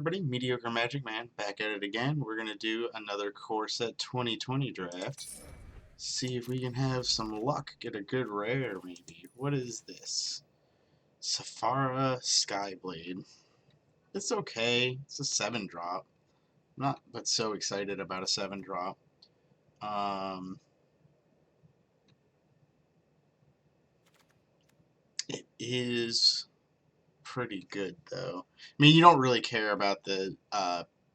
Everybody, Mediocre Magic Man, back at it again. We're going to do another Core Set 2020 draft. See if we can have some luck, get a good rare maybe. What is this? Safara Skyblade. It's okay. It's a 7-drop. Not but so excited about a 7-drop. It is pretty good though. I mean, you don't really care about the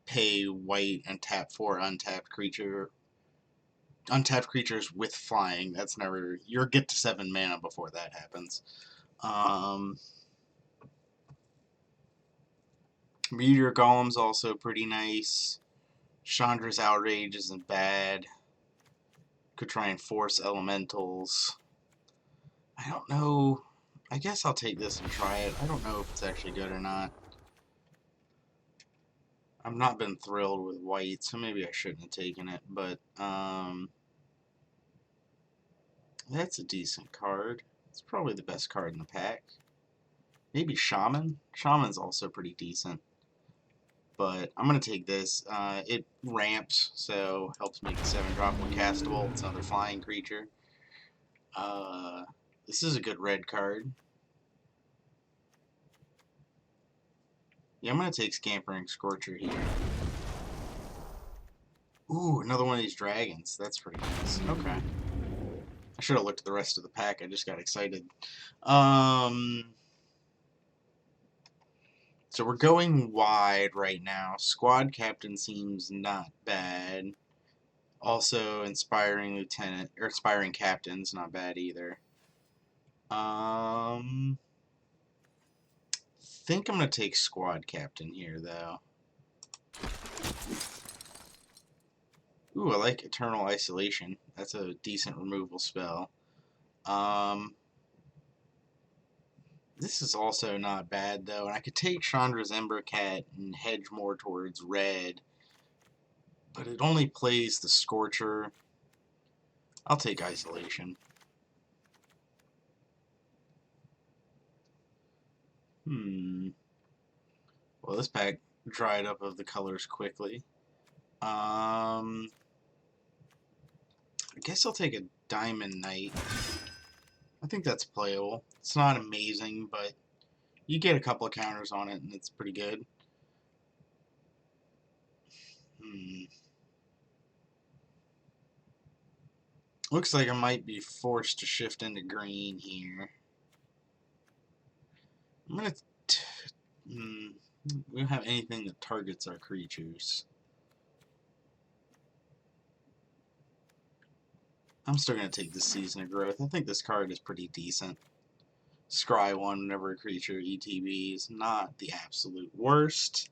pay white and tap 4 untapped creatures with flying. That's never, you'll get to 7 mana before that happens. Um, Meteor Golem's also pretty nice. Chandra's Outrage isn't bad. Could try and force elementals. I don't know. I guess I'll take this and try it. I don't know if it's actually good or not. I've not been thrilled with white, so maybe I shouldn't have taken it, but that's a decent card. It's probably the best card in the pack. Maybe Shaman? Shaman's also pretty decent. But I'm going to take this. It ramps, so helps make the 7-drop more castable. It's another flying creature. This is a good red card. Yeah, I'm going to take Scampering Scorcher here. Ooh, another one of these dragons. That's pretty nice. Okay. I should have looked at the rest of the pack. I just got excited. So we're going wide right now. Squad Captain seems not bad. Also, Inspiring Lieutenant, or Inspiring Captain's not bad either. Think I'm gonna take Squad Captain here, though. Ooh, I like Eternal Isolation. That's a decent removal spell. This is also not bad, though, and I could take Chandra's Embercat and hedge more towards red, but it only plays the Scorcher. I'll take Isolation. Well, this pack dried up of the colors quickly. I guess I'll take a Diamond Knight. I think that's playable. It's not amazing, but you get a couple of counters on it, and it's pretty good. Looks like I might be forced to shift into green here. I'm gonna. We don't have anything that targets our creatures. I'm still gonna take this Season of Growth. I think this card is pretty decent. Scry 1 whenever a creature ETB is not the absolute worst.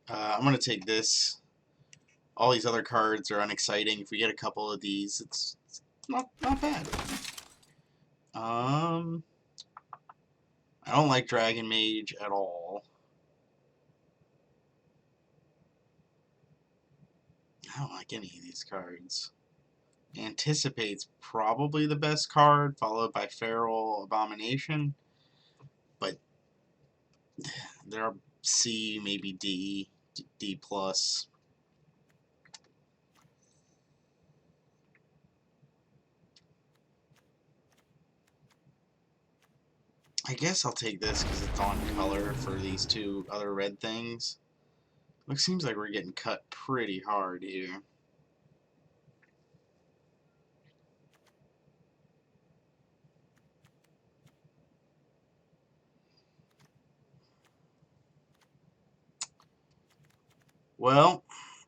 I'm going to take this. All these other cards are unexciting. If we get a couple of these, it's not bad. I don't like Dragon Mage at all. I don't like any of these cards. Anticipate's probably the best card, followed by Feral Abomination. But there are C, maybe D, D+. I guess I'll take this because it's on color for these two other red things. It seems like we're getting cut pretty hard here. Well,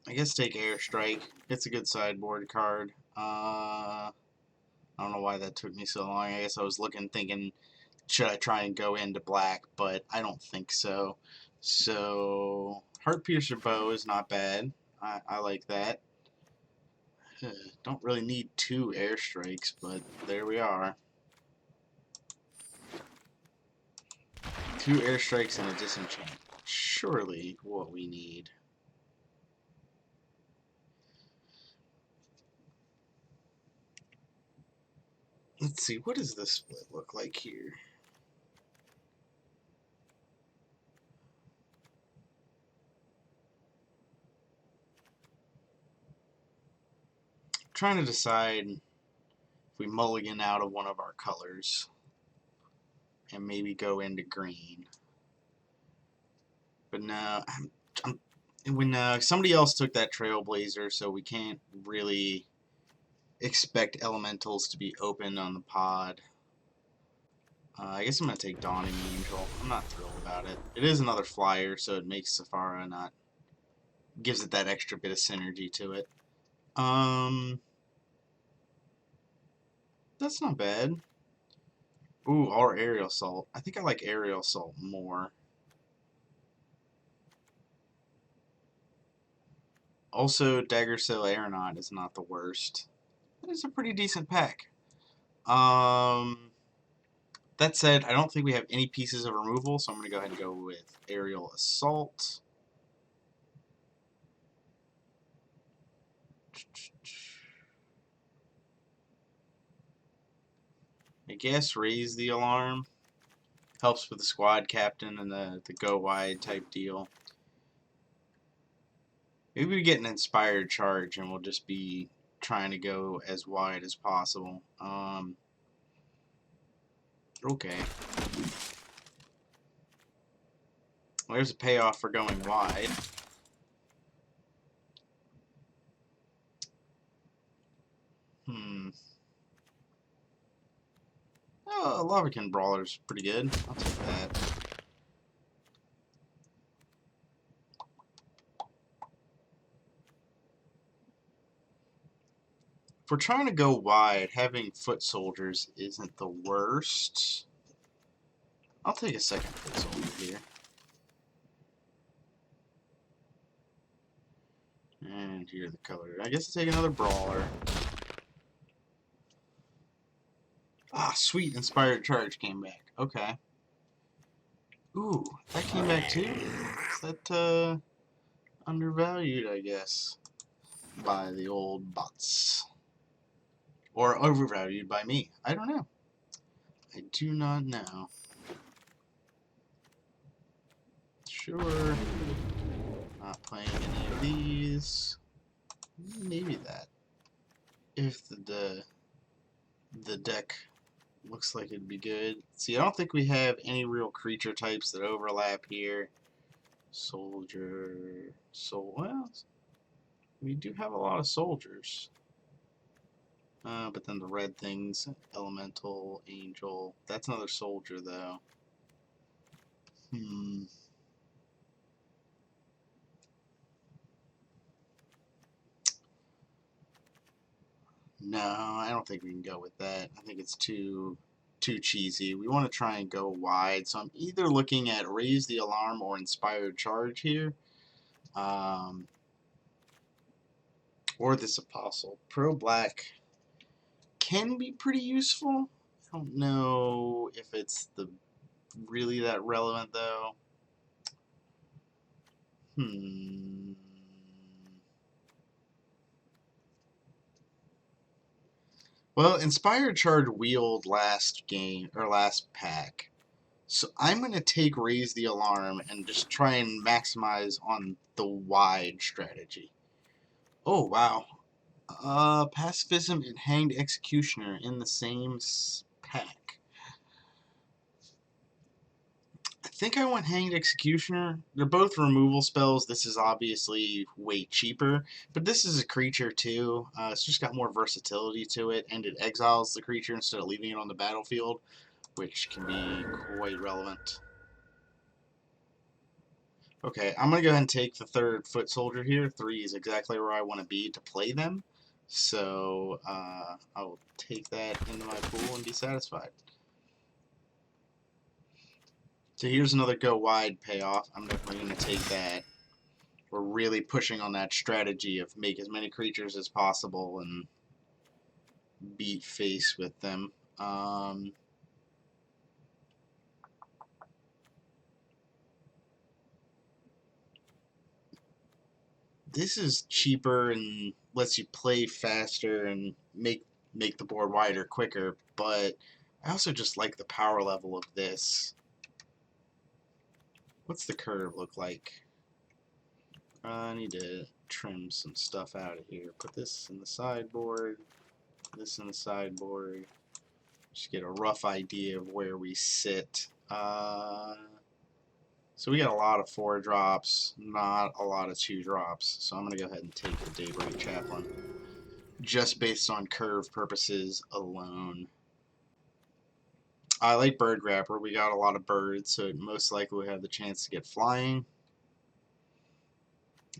I guess take Airstrike. It's a good sideboard card. I don't know why that took me so long. I guess I was looking, thinking, should I try and go into black? But I don't think so. So, Heartpiercer Bow is not bad. I like that. Don't really need 2 Airstrikes, but there we are. 2 Airstrikes and a Disenchant. Surely what we need. Let's see, what does this split look like here? trying to decide if we mulligan out of one of our colors and maybe go into green. But no, when somebody else took that Trailblazer, so we can't really expect elementals to be open on the pod. I guess I'm going to take Dawning Angel. I'm not thrilled about it. It is another flyer, so it makes Safara not... gives it that extra bit of synergy to it. That's not bad. Ooh, or Aerial Assault. I think I like Aerial Assault more. Also, Daggersail Aeronaut is not the worst. It is a pretty decent pack. That said, I don't think we have any pieces of removal, so I'm going to go ahead and go with Aerial Assault. I guess Raise the Alarm. Helps with the squad captain and the go wide type deal. Maybe we get an Inspired Charge and we'll just be trying to go as wide as possible. Okay. Well, there's a payoff for going wide. Oh, Lavakin Brawler's pretty good. I'll take that. If we're trying to go wide, having foot soldiers isn't the worst. I'll take a second foot soldier here. And here's the color. I guess I'll take another brawler. Ah, sweet, Inspired Charge came back. Okay. Ooh, that came back too? Is that, undervalued, I guess, by the old bots? Or overvalued by me? I don't know. I do not know. Sure. Not playing any of these. Maybe that. If the deck looks like it'd be good. See, I don't think we have any real creature types that overlap here. Soldier, well, we do have a lot of soldiers. But then the red things, Elemental, Angel. That's another soldier, though. No, I don't think we can go with that. I think it's too cheesy. We want to try and go wide, so I'm either looking at Raise the Alarm or Inspired Charge here. Or this Apostle. Pro Black can be pretty useful. I don't know if it's really that relevant, though. Well, Inspired Charge wheeled last game, or last pack. So I'm going to take Raise the Alarm and just try and maximize on the wide strategy. Oh, wow. Pacifism and Hanged Executioner in the same pack. I think I want Hanged Executioner. They're both removal spells. This is obviously way cheaper, but this is a creature too. It's just got more versatility to it, and it exiles the creature instead of leaving it on the battlefield, which can be quite relevant. Okay, I'm going to go ahead and take the third foot soldier here. 3 is exactly where I want to be to play them. So I will take that into my pool and be satisfied. So here's another go wide payoff. I'm definitely going to take that. We're really pushing on that strategy of make as many creatures as possible and beat face with them. This is cheaper and lets you play faster and make the board wider quicker, but I also just like the power level of this. What's the curve look like? I need to trim some stuff out of here. Put this in the sideboard, this in the sideboard. Just get a rough idea of where we sit. So we got a lot of 4 drops, not a lot of 2 drops. So I'm going to go ahead and take the Daybreak Chaplain, just based on curve purposes alone. I like Bird Grabber. We got a lot of birds, so most likely we have the chance to get flying.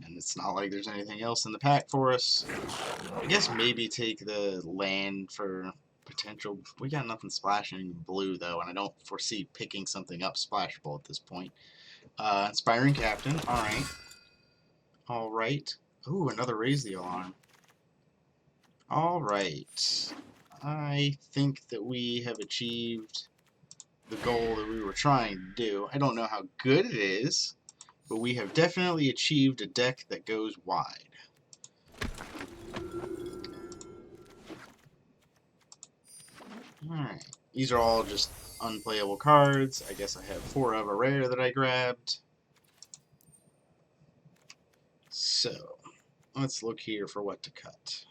And it's not like there's anything else in the pack for us. I guess maybe take the land for potential. We got nothing splashing blue, though, and I don't foresee picking something up splashable at this point. Inspiring Captain. Alright. Alright. Ooh, another Raise the Alarm. Alright. I think that we have achieved the goal that we were trying to do. I don't know how good it is, but we have definitely achieved a deck that goes wide. Alright. These are all just unplayable cards. I guess I have 4 of a rare that I grabbed. So, let's look here for what to cut.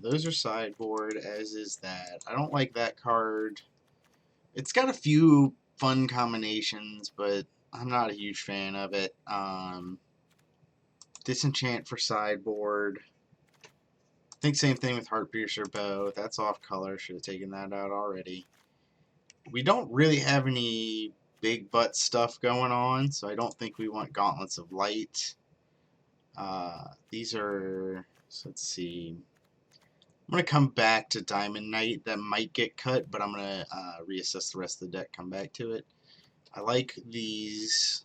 Those are sideboard, as is that. I don't like that card. It's got a few fun combinations, but I'm not a huge fan of it. Disenchant for sideboard. I think same thing with Heartpiercer Bow. That's off color. Should have taken that out already. We don't really have any big butt stuff going on, so I don't think we want Gauntlets of Light. These are, so let's see. I'm going to come back to Diamond Knight. That might get cut, but I'm going to reassess the rest of the deck, come back to it. I like these.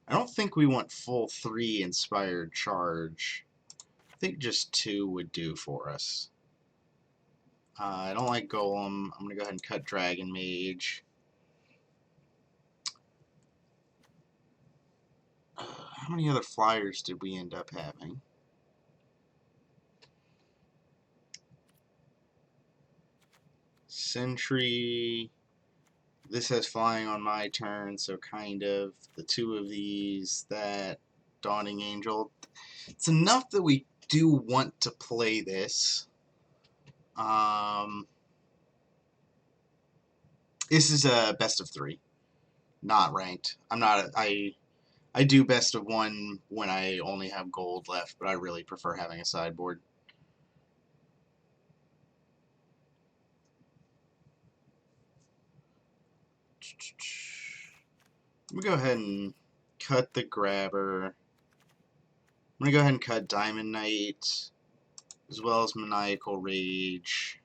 I don't think we want full 3 Inspired Charge. I think just 2 would do for us. I don't like Golem. I'm going to go ahead and cut Dragon Mage. How many other flyers did we end up having? Sentry. This has flying on my turn, so kind of. The 2 of these, that Dawning Angel. It's enough that we do want to play this. This is a best of 3, not ranked. I do best of 1 when I only have gold left, but I really prefer having a sideboard. I'm gonna go ahead and cut the Grabber. I'm gonna go ahead and cut Diamond Knight, as well as Maniacal Rage.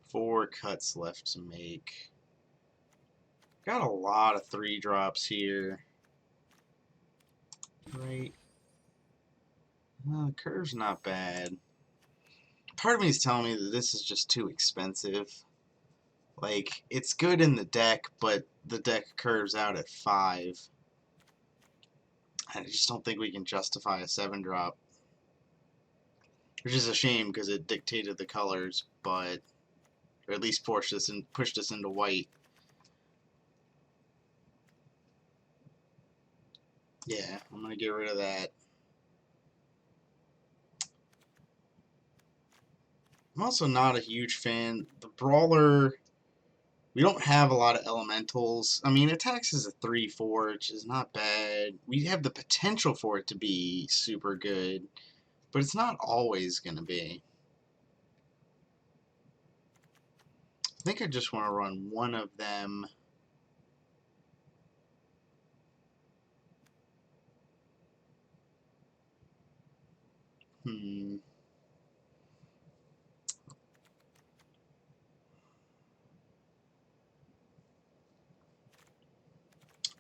Four cuts left to make. Got a lot of 3 drops here. Right. Well, the curve's not bad. Part of me is telling me that this is just too expensive. Like, it's good in the deck, but the deck curves out at 5. I just don't think we can justify a 7-drop. Which is a shame, because it dictated the colors, but... or at least pushed us into white. Yeah, I'm going to get rid of that. I'm also not a huge fan. The Brawler, we don't have a lot of elementals. I mean, attacks is a 3/4, which is not bad. We have the potential for it to be super good, but it's not always going to be. I think I just want to run one of them.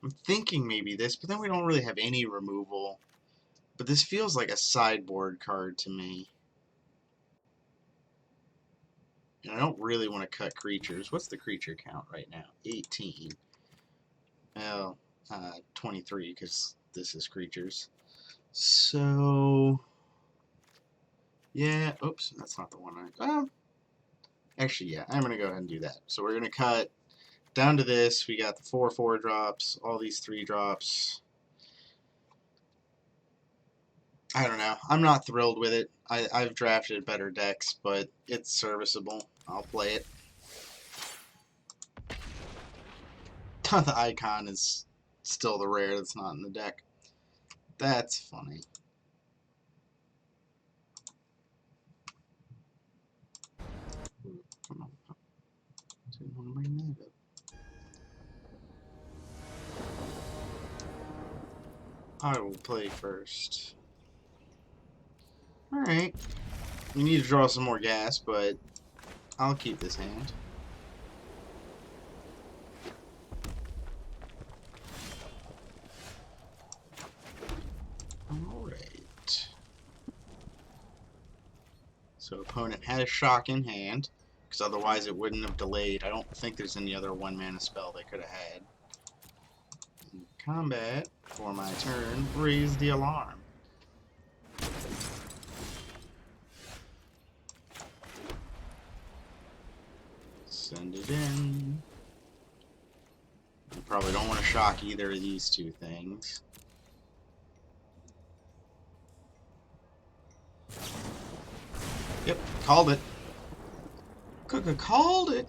I'm thinking maybe this, but then we don't really have any removal. But this feels like a sideboard card to me. And I don't really want to cut creatures. What's the creature count right now? 18. Well, 23, because this is creatures. So, yeah, oops, that's not the one Actually, yeah, I'm going to go ahead and do that. So we're going to cut down to this. We got the 4/4 drops, all these 3 drops. I don't know. I'm not thrilled with it. I've drafted better decks, but it's serviceable. I'll play it. The icon is still the rare that's not in the deck. That's funny. Ooh, come on. Didn't want to bring that up. I will play first. Alright. We need to draw some more gas, but I'll keep this hand. Alright. So opponent has shock in hand, because otherwise it wouldn't have delayed. I don't think there's any other 1-mana spell they could have had. In combat, for my turn, raise the alarm. Send it in. You probably don't want to shock either of these two things. Yep, called it. Coulda called it.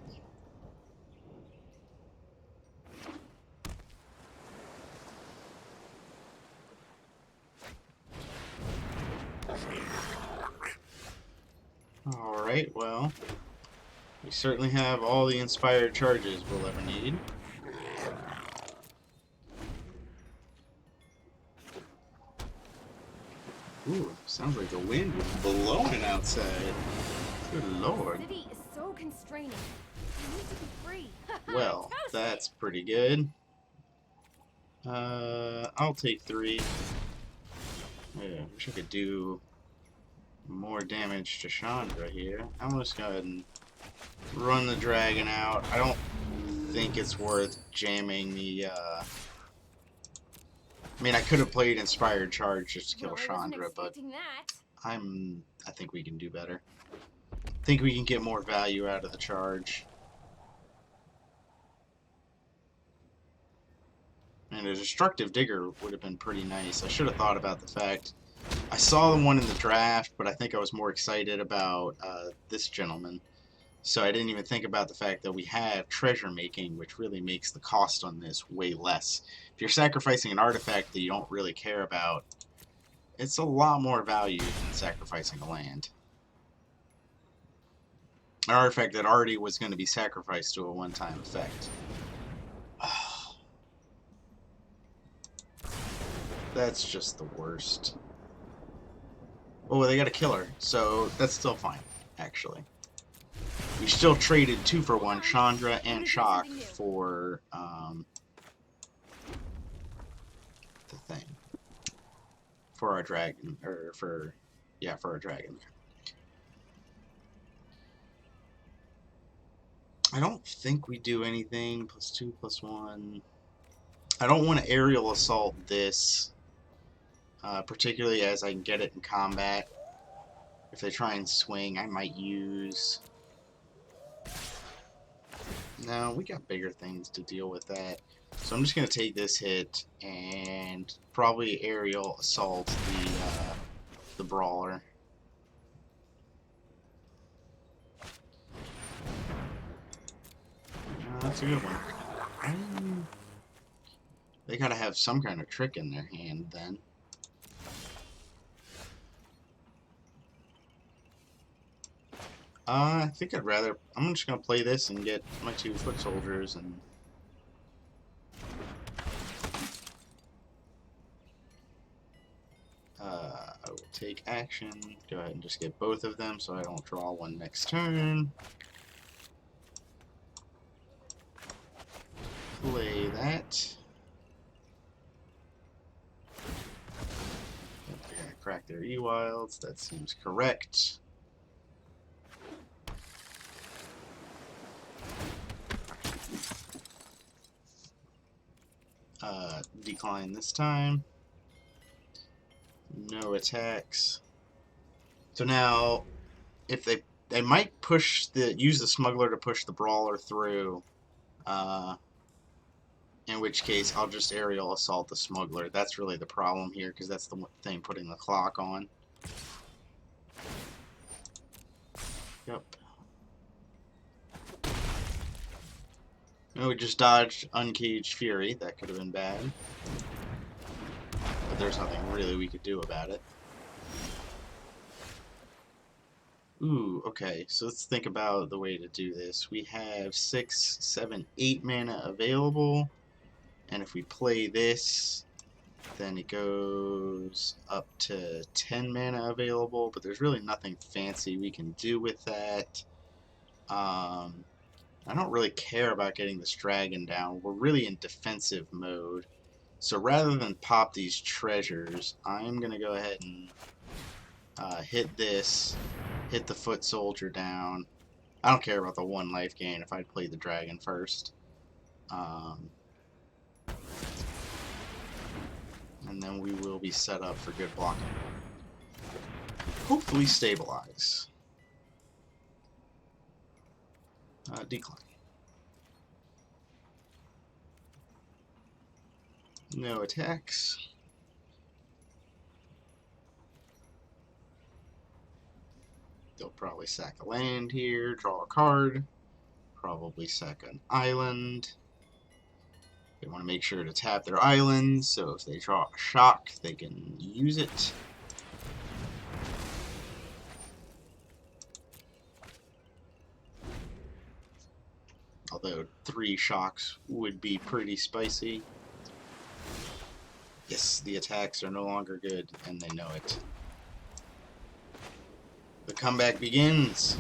Alright, well, we certainly have all the inspired charges we'll ever need. Ooh, sounds like the wind is blowing outside. Good lord. The city is so constraining. I need to be free. Well, that's pretty good. I'll take 3. Yeah, wish I could do more damage to Chandra here. I'm just going to run the dragon out. I don't think it's worth jamming the, I mean, I could have played Inspired Charge just to kill Chandra, but I think we can do better. I think we can get more value out of the charge. And a Destructive Digger would have been pretty nice. I should have thought about the fact. I saw the one in the draft, but I think I was more excited about this gentleman. So I didn't even think about the fact that we have treasure making, which really makes the cost on this way less. If you're sacrificing an artifact that you don't really care about, it's a lot more value than sacrificing a land. An artifact that already was going to be sacrificed to a one-time effect. That's just the worst. Oh, they got a killer, so that's still fine, actually. We still traded 2-for-1 Chandra and Shock for the thing. For our dragon, or for our dragon. I don't think we do anything. +2, +1. I don't want to aerial assault this, particularly as I can get it in combat. If they try and swing, I might use... No, we got bigger things to deal with that. So I'm just going to take this hit and probably aerial assault the brawler. That's a good one. They gotta have some kind of trick in their hand then. I think I'd rather... I'm just gonna play this and get my 2 foot soldiers and... I will take action. Go ahead and just get both of them so I don't draw one next turn. Play that. They're gonna crack their E-Wilds. That seems correct. Decline this time. No attacks. So now, if they They might use the smuggler to push the brawler through. In which case, I'll just aerial assault the smuggler. That's really the problem here, because that's the thing putting the clock on. Yep. And we just dodged Uncaged Fury. That could have been bad. But there's nothing really we could do about it. Ooh, okay. So let's think about the way to do this. We have 6, 7, 8 mana available. And if we play this, then it goes up to 10 mana available, but there's really nothing fancy we can do with that. I don't really care about getting this dragon down. We're really in defensive mode. So rather than pop these treasures, I'm going to go ahead and hit this, hit the foot soldier down. I don't care about the 1 life gain if I'd played the dragon first. And then we will be set up for good blocking. Hopefully stabilize. Decline. No attacks. They'll probably sack a land here, draw a card, probably sack an island. They want to make sure to tap their islands, so if they draw a shock, they can use it. Although 3 shocks would be pretty spicy. Yes, the attacks are no longer good, and they know it. The comeback begins.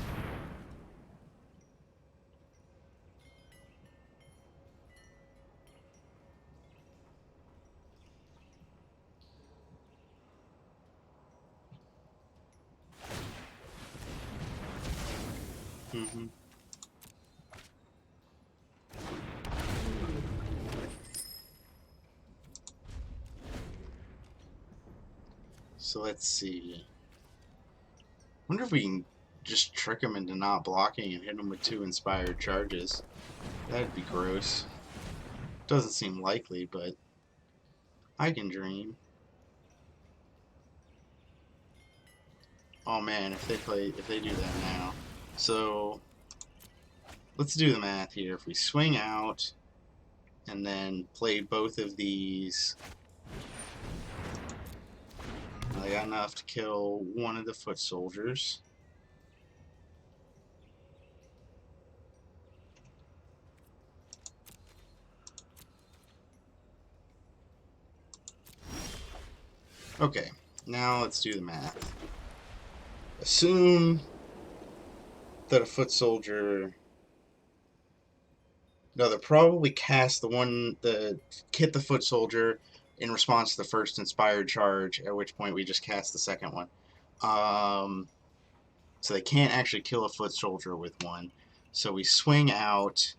So let's see. Wonder if we can just trick him into not blocking and hit him with 2 inspired charges. That'd be gross. Doesn't seem likely, but I can dream. Oh man, if they do that now. So let's do the math here. If we swing out and then play both of these, I got enough to kill 1 of the foot soldiers. Okay, now let's do the math. Assume that a foot soldier... No, they'll probably cast hit the foot soldier in response to the first inspired charge, at which point we just cast the second one. So they can't actually kill a foot soldier with 1. So we swing out.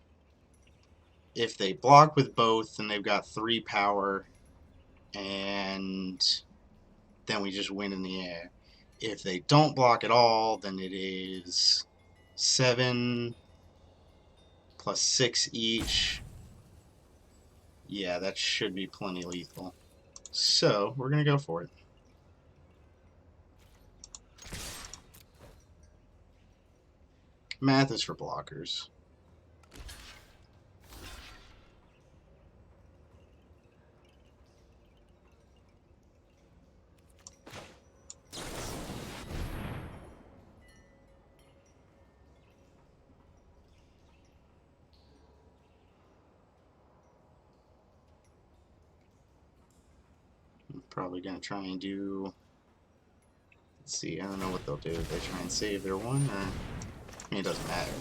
If they block with both, then they've got 3 power, and then we just win in the air. If they don't block at all, then it is 7 plus 6 each. Yeah, that should be plenty lethal. So, we're going to go for it. Math is for blockers. I'm probably going to try and do... Let's see, I don't know what they'll do. If they try and save their 1, or... I mean, it doesn't matter.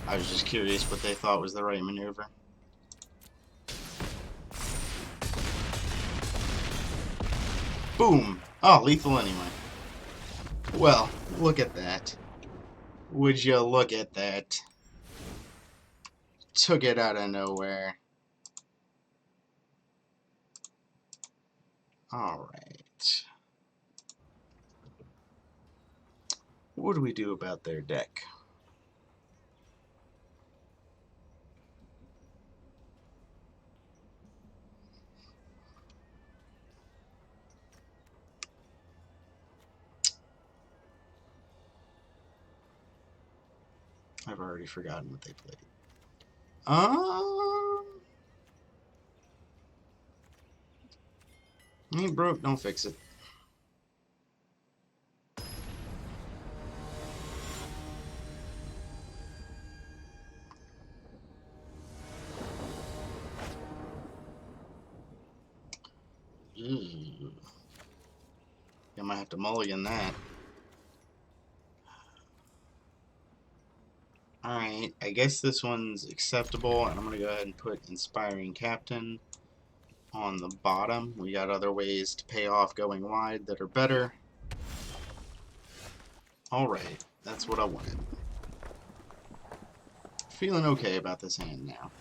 I was just curious what they thought was the right maneuver. Boom! Oh, lethal anyway. Well, look at that. Would you look at that? Took it out of nowhere. Alright. What do we do about their deck? I've already forgotten what they played. Ain't broke, don't fix it. Ooh. I might have to mulligan that. Alright, I guess this one's acceptable, and I'm going to go ahead and put Inspiring Captain on the bottom. We got other ways to pay off going wide that are better. Alright, that's what I wanted. Feeling okay about this hand now.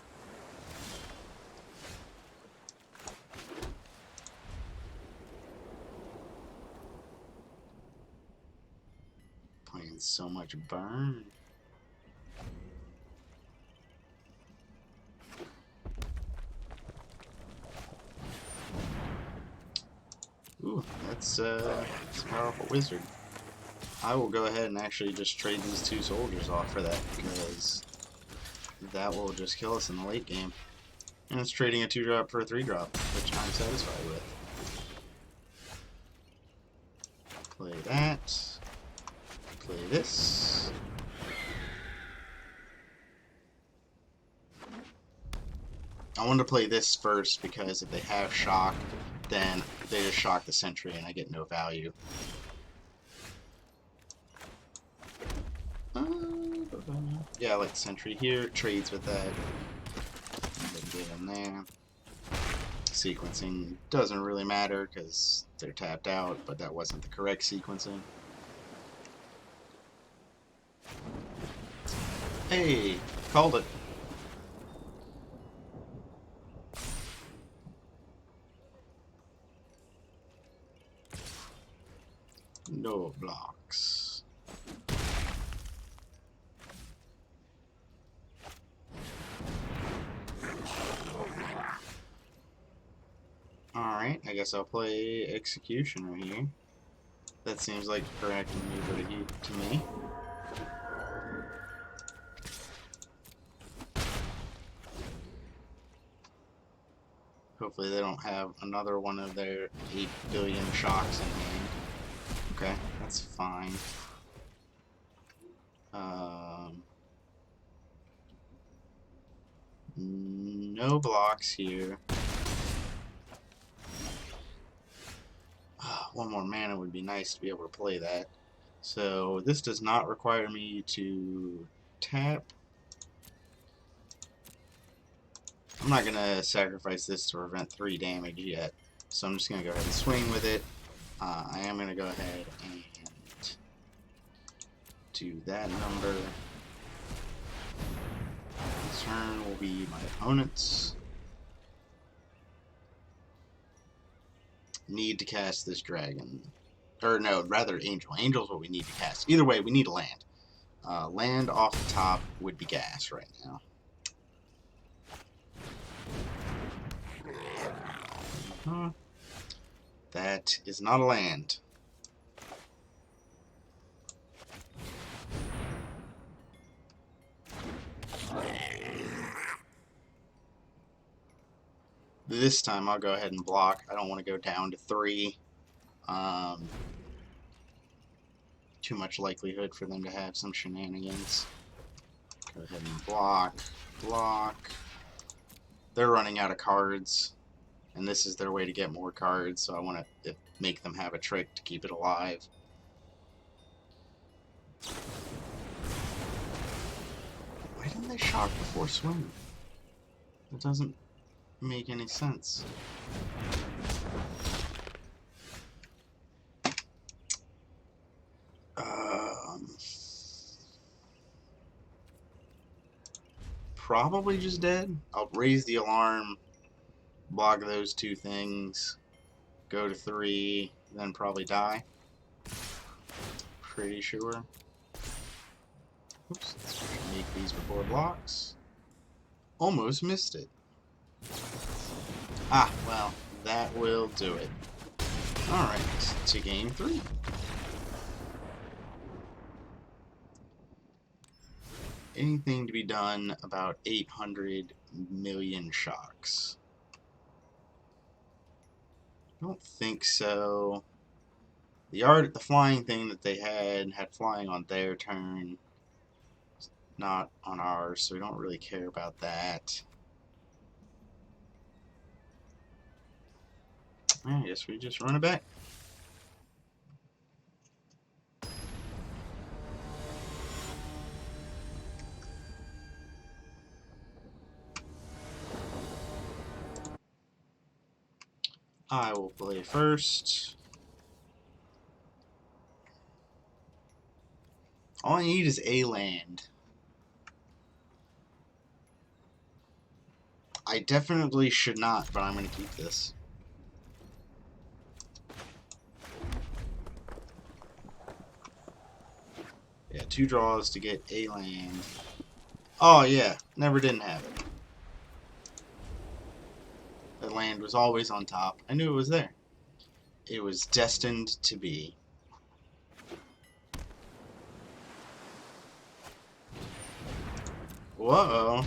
Playing so much burn. Ooh, that's a powerful wizard. I will go ahead and actually just trade these 2 soldiers off for that, because that will just kill us in the late game. And it's trading a 2-drop for a 3-drop, which I'm satisfied with. Play that. Play this. I wanted to play this first because if they have shock, then they just shock the sentry and I get no value. Yeah, I like the sentry here. Trades with that. Get in there. Sequencing doesn't really matter because they're tapped out, but that wasn't the correct sequencing. Hey, called it. No blocks. Alright, I guess I'll play Executioner here. That seems like the correct maneuver to me. Hopefully they don't have another one of their 8 billion shocks in hand. Okay, that's fine. No blocks here. One more mana would be nice to be able to play that. So this does not require me to tap. I'm not going to sacrifice this to prevent 3 damage yet. So I'm just going to go ahead and swing with it. I am going to go ahead and do that number. Turn will be my opponent's. Need to cast this dragon. Or no, rather angel. Angel's what we need to cast. Either way, we need a land. Land off the top would be gas right now. That is not a land. This time I'll go ahead and block. I don't want to go down to 3. Too much likelihood for them to have some shenanigans. Go ahead and block. Block. They're running out of cards. And this is their way to get more cards, so I want to make them have a trick to keep it alive. Why didn't they shock before swing? It doesn't make any sense. Probably just dead. I'll raise the alarm, block those 2 things, go to 3, then probably die. Pretty sure. Oops, make these before blocks. Almost missed it. Ah, well, that will do it. Alright, to game 3. Anything to be done about 800 million shocks? I don't think so. The flying thing that they had flying on their turn, not on ours, so we don't really care about that. I guess we just run it back. I will play first. All I need is a land. I definitely should not, but I'm going to keep this. Yeah, 2 draws to get a land. Oh yeah, never didn't have it. The land was always on top. I knew it was there. It was destined to be. Whoa.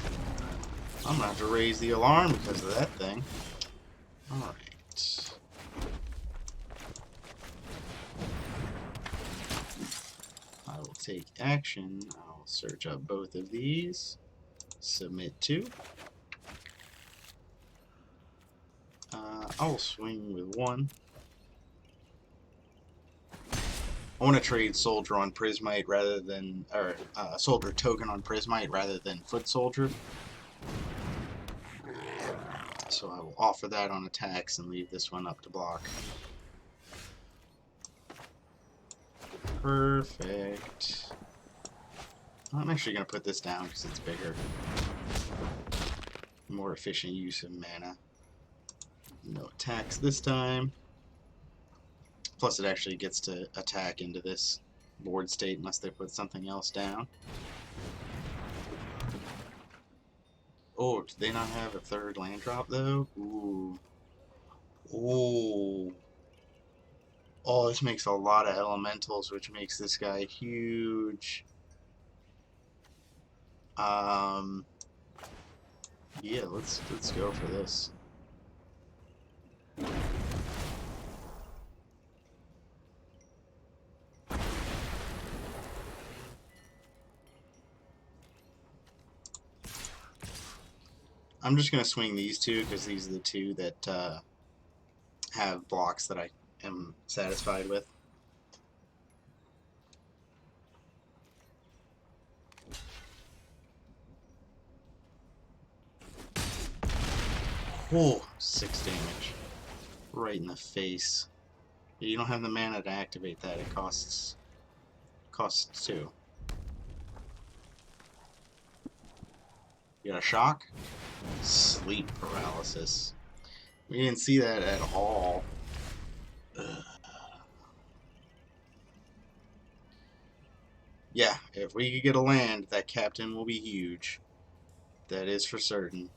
I'm gonna have to raise the alarm because of that thing. Alright. I will take action. I'll search up both of these. Submit to. I'll swing with 1. I want to trade Soldier on Prismite rather than, or Soldier token on Prismite rather than Foot Soldier. So I will offer that on attacks and leave this one up to block. Perfect. I'm actually going to put this down because it's bigger. More efficient use of mana. No attacks this time. Plus it actually gets to attack into this board state unless they put something else down. Oh, did they not have a 3rd land drop though? Ooh. Ooh. Oh, this makes a lot of elementals, which makes this guy huge. Yeah, let's go for this. I'm just going to swing these 2 because these are the 2 that have blocks that I am satisfied with. Whoa, 6 damage. Right in the face. You don't have the mana to activate that. It costs 2. You got a shock? Sleep paralysis. We didn't see that at all. Ugh. Yeah, if we could get a land, that captain will be huge. That is for certain.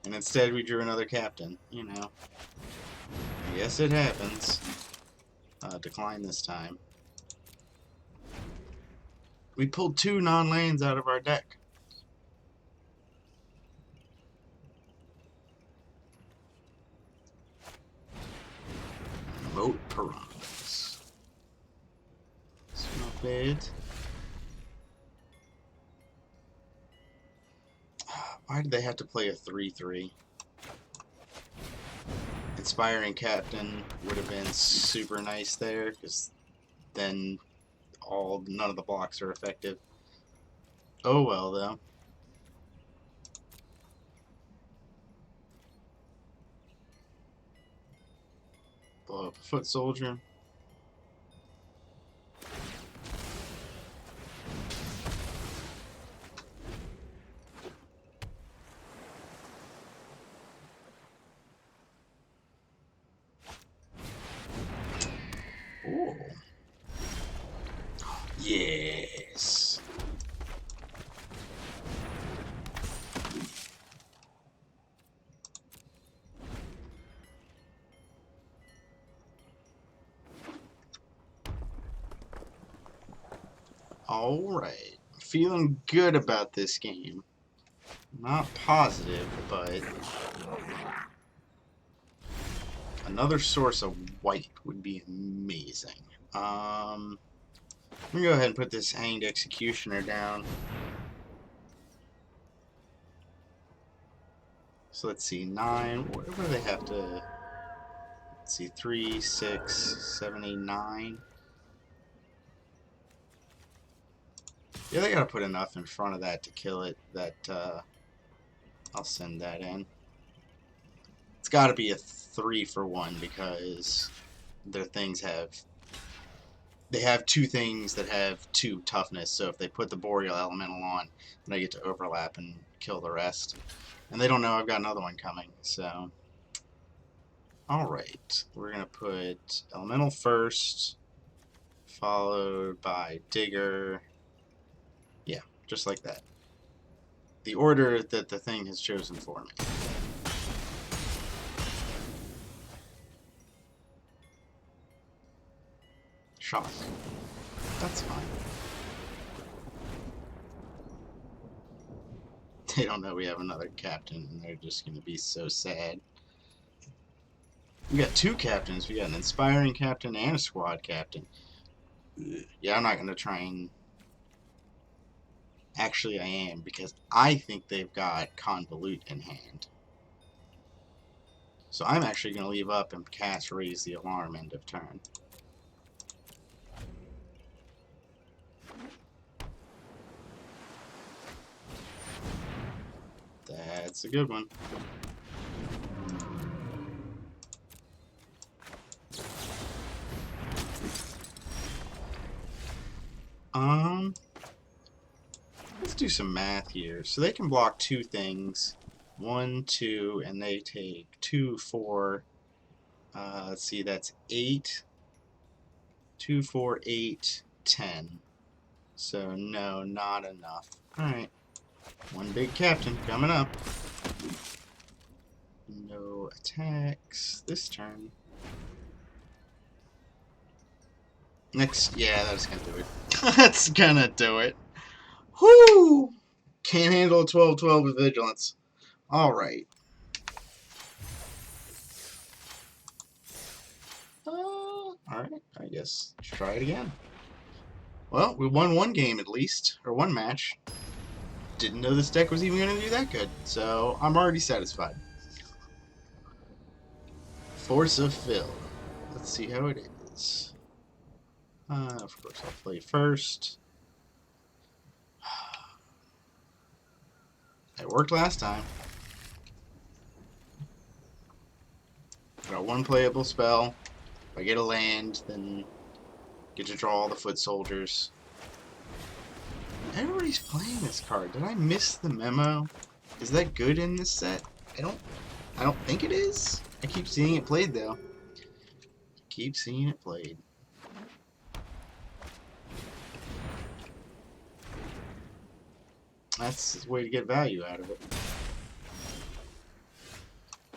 And instead we drew another captain, you know. Yes, it happens. Decline this time. We pulled 2 non-lands out of our deck. Moat Piranhas. It's not bad. Why did they have to play a 3/3? Inspiring Captain would have been super nice there, because then none of the blocks are effective. Oh well, though. Blow up a Foot Soldier. Ooh. Yes. Alright. Feeling good about this game. Not positive, but another source of white would be amazing. I'm gonna go ahead and put this Hanged Executioner down. So let's see, 9, what do they have to, let's see, 3, 6, 7, 8, 9. Yeah, they gotta put enough in front of that to kill it, that, I'll send that in. It's gotta be a 3 for 1 because their things have, they have 2 things that have 2 toughness, so if they put the Boreal Elemental on, then I get to overlap and kill the rest. And they don't know I've got another one coming, so... Alright, we're gonna put Elemental first, followed by Digger. Yeah, just like that. The order that the thing has chosen for me. Shock. That's fine. They don't know we have another captain, and they're just going to be so sad. We got 2 captains. We got an inspiring captain and a squad captain. Yeah, I'm not going to try and... Actually, I am, because I think they've got Convolute in hand. So I'm actually going to leave up and cast Raise the Alarm end of turn. That's a good one. Let's do some math here. So they can block 2 things. 1, 2, and they take 2, 4. Let's see, that's 8. 2, 4, 8, 10. So no, not enough. Alright. One big captain coming up. No attacks this turn. Next, yeah, that's gonna do it. That's gonna do it. Whoo! Can't handle a 12-12 with vigilance. Alright. Alright, I guess let's try it again. Well, we won one game at least, or one match. Didn't know this deck was even going to do that good, so I'm already satisfied. Force of Phil. Let's see how it is. Of course, I'll play first. It worked last time. Got one playable spell. If I get a land, then get to draw all the foot soldiers. Everybody's playing this card. Did I miss the memo? Is that good in this set? I don't think it is. I keep seeing it played though. Keep seeing it played. That's the way to get value out of it.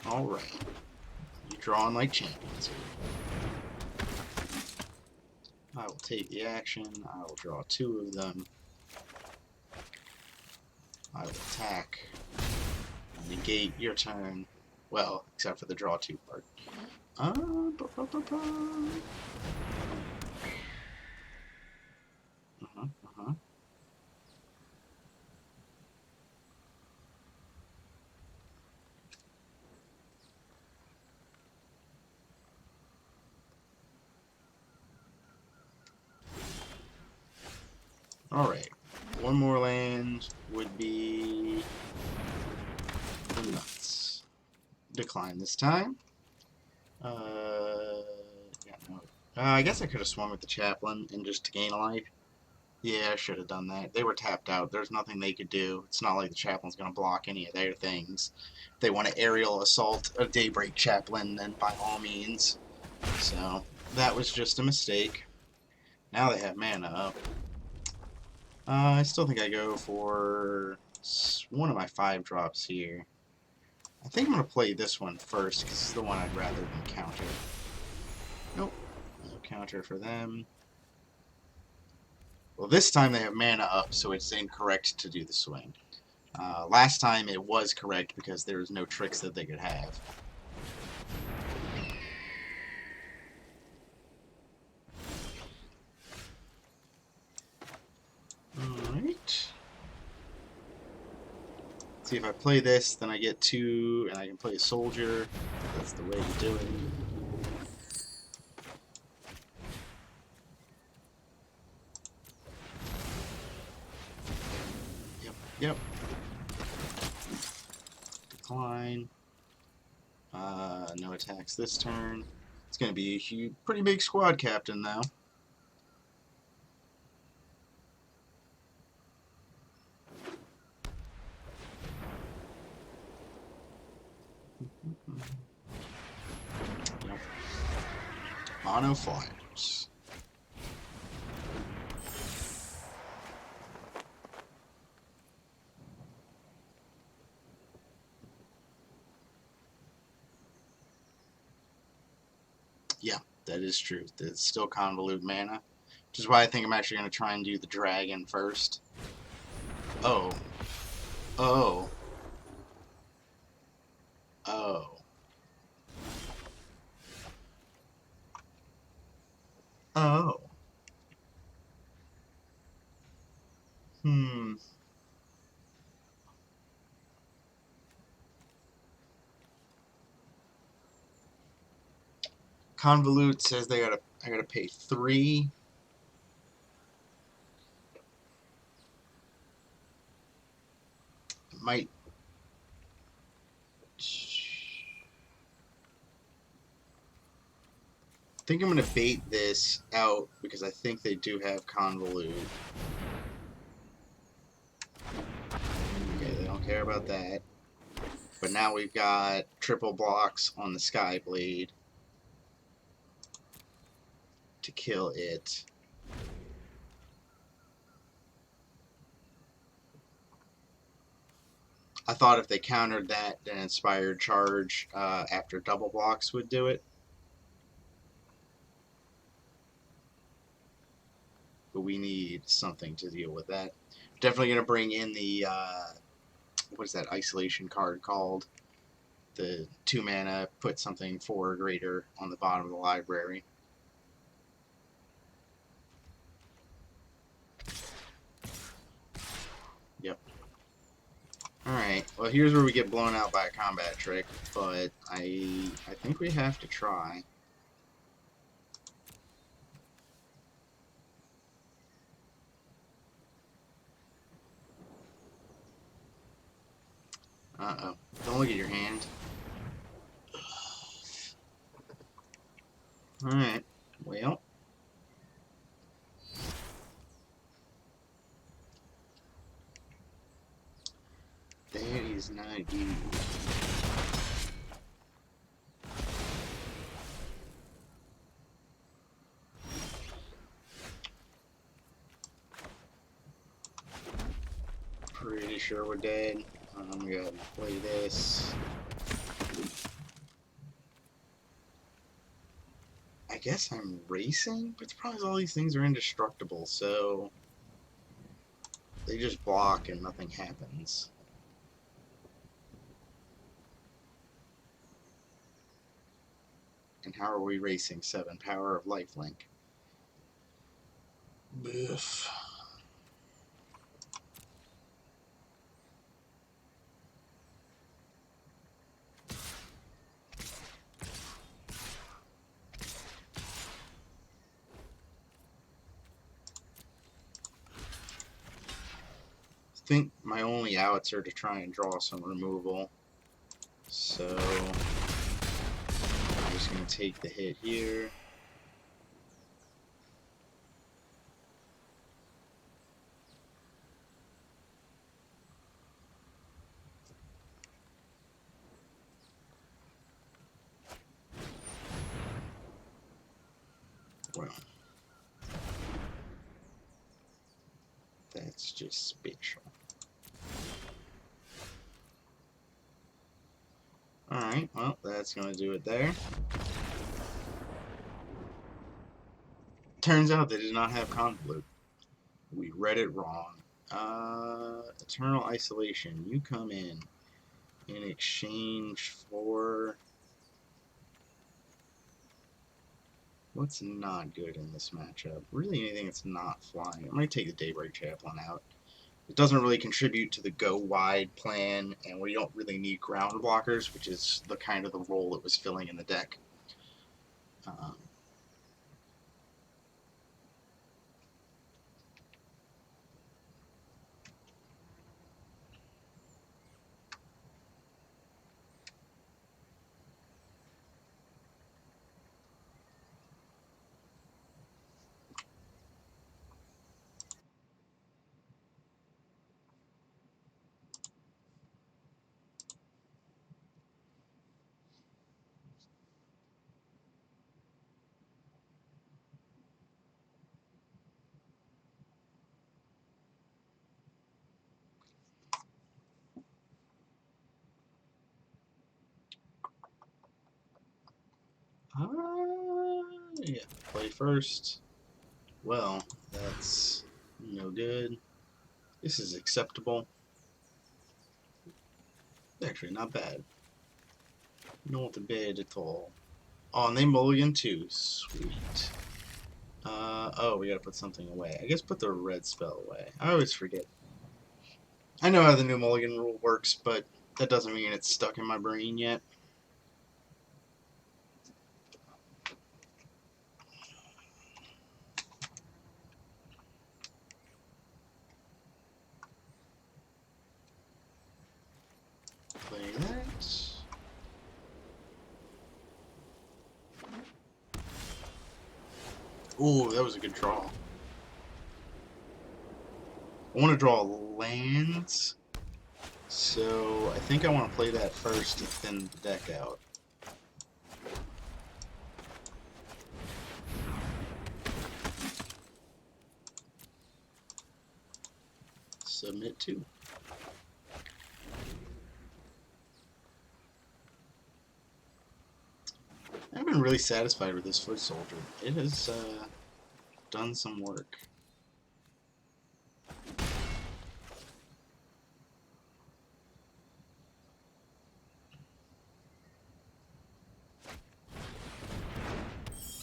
Alright. You're drawing like champions here. I will take the action. I will draw 2 of them. I will attack. Negate your turn. Well, except for the draw 2 part. Alright. One more land would be nuts. Decline this time. Yeah, no. I guess I could have swung with the chaplain and just to gain a life. Yeah, I should have done that. They were tapped out. There's nothing they could do. It's not like the chaplain's going to block any of their things. If they want to aerial assault a Daybreak Chaplain, then by all means. So, that was just a mistake. Now they have mana up. I still think I go for one of my 5 drops here. I think I'm going to play this one first, because it's the one I'd rather than counter. Nope. No counter for them. Well, this time they have mana up, so it's incorrect to do the swing. Last time it was correct because there was no tricks that they could have. Alright. See, if I play this, then I get 2, and I can play a soldier. That's the way to do it. Yep. Decline. No attacks this turn. It's going to be a huge, pretty big squad captain now. Yep. Mono flyers. Yeah, that is true. It's still convolute mana, which is why I think I'm actually going to try and do the dragon first. Oh. Oh. Oh. Oh. Hmm. Convolute says I gotta pay 3. It might. I think I'm gonna bait this out because I think they do have convolute. Okay, they don't care about that. But now we've got triple blocks on the Skyblade to kill it. I thought if they countered that, an inspired charge after double blocks would do it. But we need something to deal with that. Definitely going to bring in the, what is that isolation card called? The 2 mana, put something 4 or greater on the bottom of the library. Yep. Alright, well here's where we get blown out by a combat trick, but I think we have to try. Uh-oh. Don't look at your hand. Alright, well. That is not good. Pretty sure we're dead. I'm gonna play this. I guess I'm racing, but the problem is all these things are indestructible, so they just block and nothing happens. And how are we racing 7 power of lifelink? Biff. I think my only outs are to try and draw some removal. So I'm just going to take the hit here. Well, that's just spatial. Alright, well, that's going to do it there. Turns out they did not have convolute. We read it wrong. Eternal Isolation. You come in exchange for... What's not good in this matchup? Really anything that's not flying. I'm going to take the Daybreak Chaplain out. It doesn't really contribute to the go wide plan, and we don't really need ground blockers, which is the kind of the role it was filling in the deck. Um, yeah, play first. Well, that's no good. This is acceptable. Actually, not bad. Not bad at all. Oh, and they mulligan too. Sweet. Oh, we gotta put something away. I guess put the red spell away. I always forget. I know how the new mulligan rule works, but that doesn't mean it's stuck in my brain yet. Play that. Ooh, that was a good draw. I want to draw lands, so I think I want to play that first to thin the deck out. Submit to. I've been really satisfied with this Foot Soldier. It has done some work.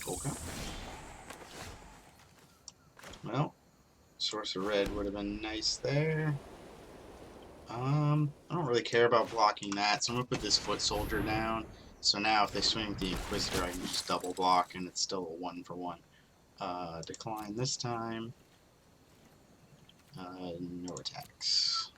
Okay. Well, Source of Red would have been nice there. I don't really care about blocking that, so I'm going to put this Foot Soldier down. So now if they swing with the Inquisitor, I can just double block, and it's still a 1-for-1. Decline this time. No attacks.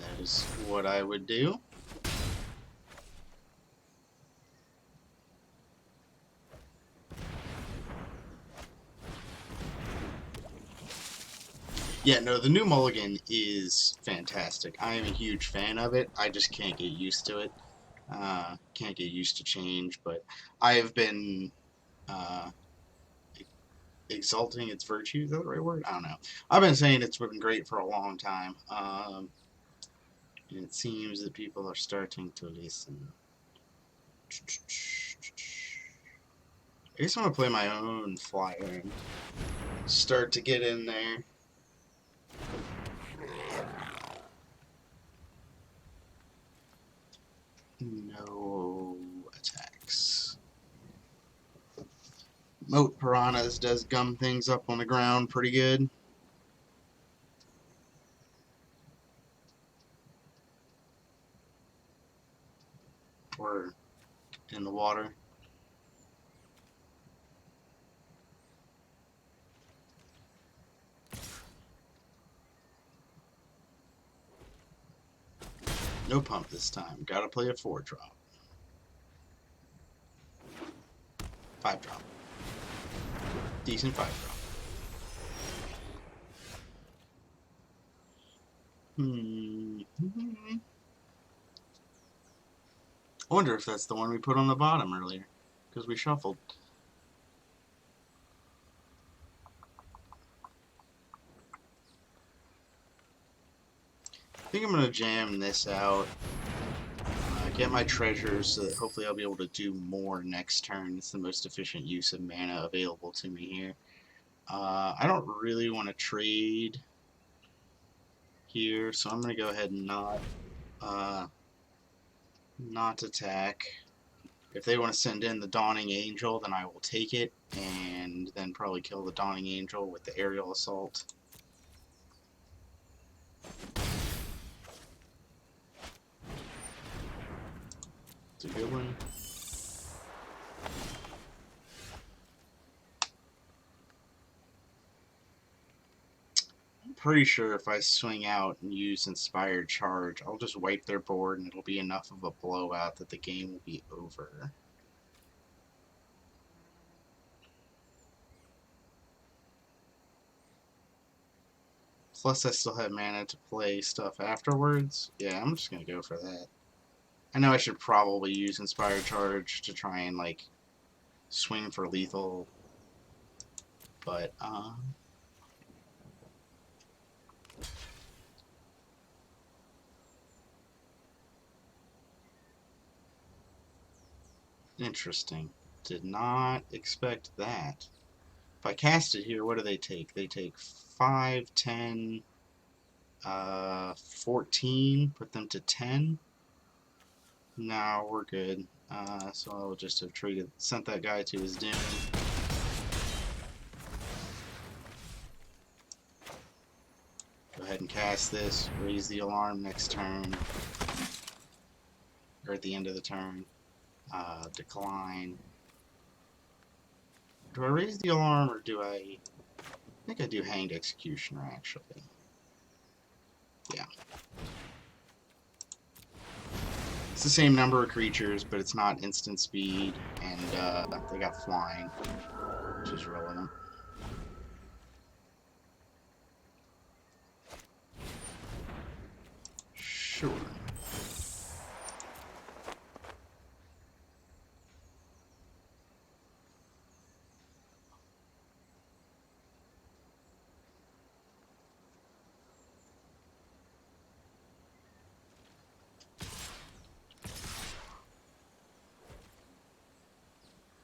That is what I would do. Yeah, no, the new mulligan is fantastic. I am a huge fan of it. I just can't get used to it. Can't get used to change, but I have been uh, exalting its virtue. Is that the right word? I don't know. I've been saying it's been great for a long time, and it seems that people are starting to listen. I guess I'm gonna play my own flyer and start to get in there. No attacks. Moat Piranhas does gum things up on the ground pretty good. Or in the water. No pump this time. Gotta play a 4-drop. 5-drop. Decent 5-drop. I wonder if that's the one we put on the bottom earlier. Because we shuffled. think I'm gonna jam this out. Get my treasures so that hopefully I'll be able to do more next turn. It's the most efficient use of mana available to me here. I don't really want to trade here, so I'm gonna go ahead and not attack. If they want to send in the Dawning Angel, then I will take it, and then probably kill the Dawning Angel with the aerial assault. It's a good one. I'm pretty sure if I swing out and use Inspired Charge, I'll just wipe their board and it'll be enough of a blowout that the game will be over. Plus, I still have mana to play stuff afterwards. Yeah, I'm just gonna go for that. I know I should probably use Inspired Charge to try and, like, swing for lethal, but, interesting. Did not expect that. If I cast it here, what do they take? They take 5, 10, 14, put them to 10. No, we're good. So I'll just have sent that guy to his doom. Go ahead and cast this, raise the alarm next turn, or at the end of the turn. Decline. Do I raise the alarm, or do I think I do Hanged Executioner, actually. Yeah. It's the same number of creatures, but it's not instant speed, and they got flying, which is relevant. Sure.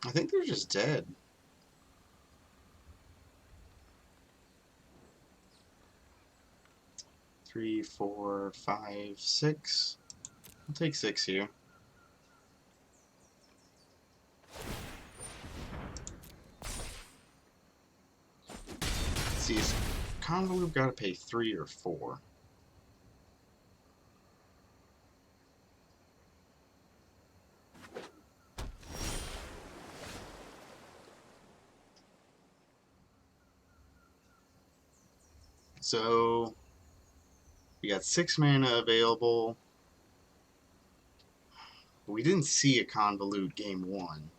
I think they're just dead. Three, 4, 5, 6. I'll take 6 here. Let's see, is Convolute gotta pay 3 or 4? So we got 6 mana available. We didn't see a Convolute game 1.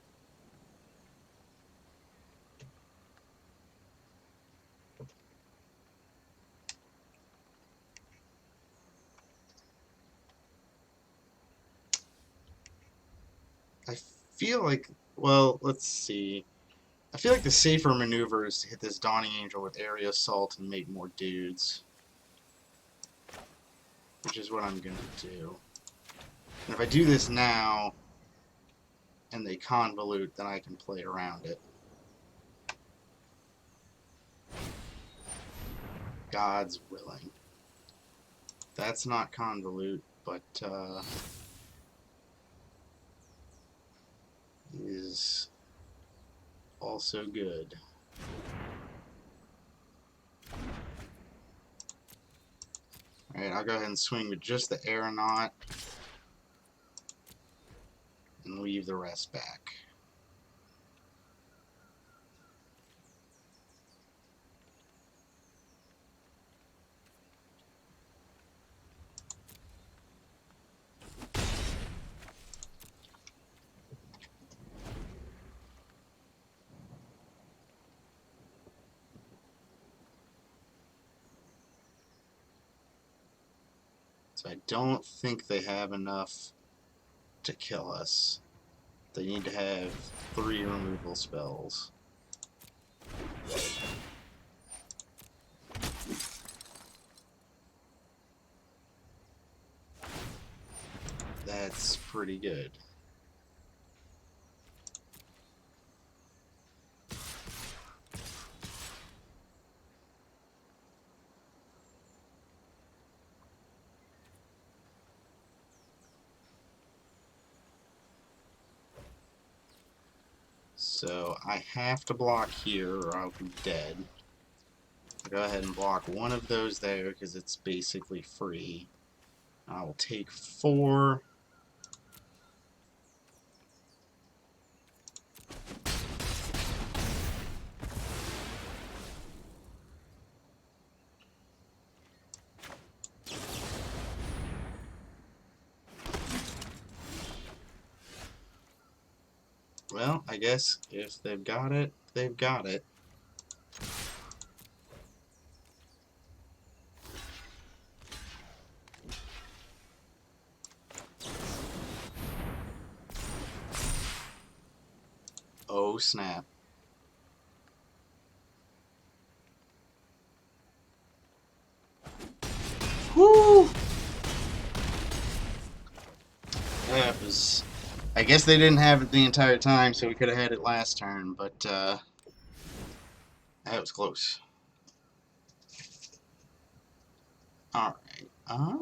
I feel like, well, let's see. I feel like the safer maneuver is to hit this Dawning Angel with Area Assault and make more dudes. Which is what I'm gonna do. And if I do this now, and they Convolute, then I can play around it. God's willing. That's not Convolute, but is also good. Alright, I'll go ahead and swing with just the Aeronaut and leave the rest back. So I don't think they have enough to kill us. They need to have 3 removal spells. That's pretty good. So I have to block here or I'll be dead. I'll go ahead and block one of those there because it's basically free. I will take 4. Well, I guess if they've got it, they've got it. Oh, snap. Whoo! That was... I guess they didn't have it the entire time, so we could have had it last turn, but, that was close. Alright. I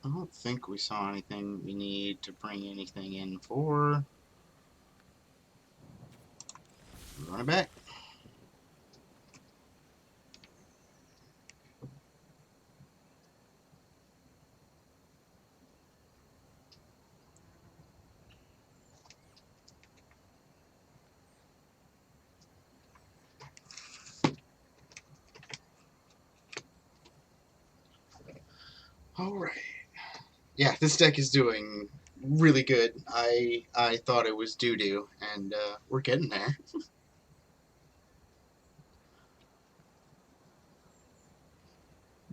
don't think we saw anything we need to bring anything in for. Run it back. Alright. Yeah, this deck is doing really good. I thought it was doo-doo, and we're getting there.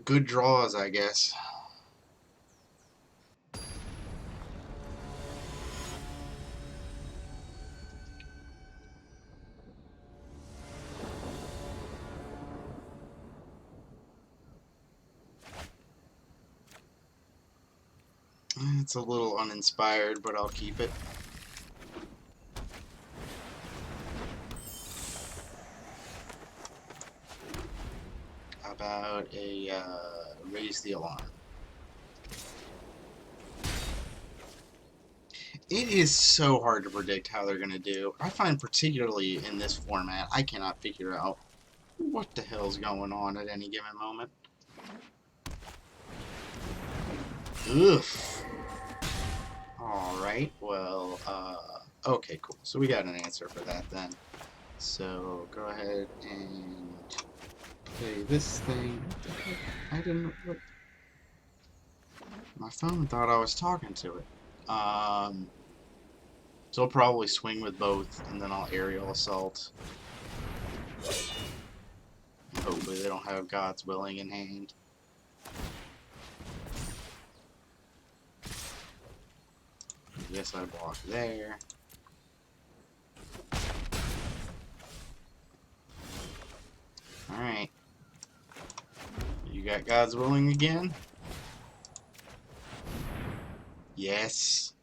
Good draws, I guess. It's a little uninspired, but I'll keep it. How about a raise the alarm? It is so hard to predict how they're going to do. I find particularly in this format, I cannot figure out what the hell's going on at any given moment. Ugh. Alright, well, okay, cool. So we got an answer for that then. So, go ahead and play this thing. I didn't... My phone thought I was talking to it. So I'll probably swing with both, and then I'll aerial assault. And hopefully they don't have God's Willing in hand. I guess I block there. Alright. You got God's Willing again? Yes.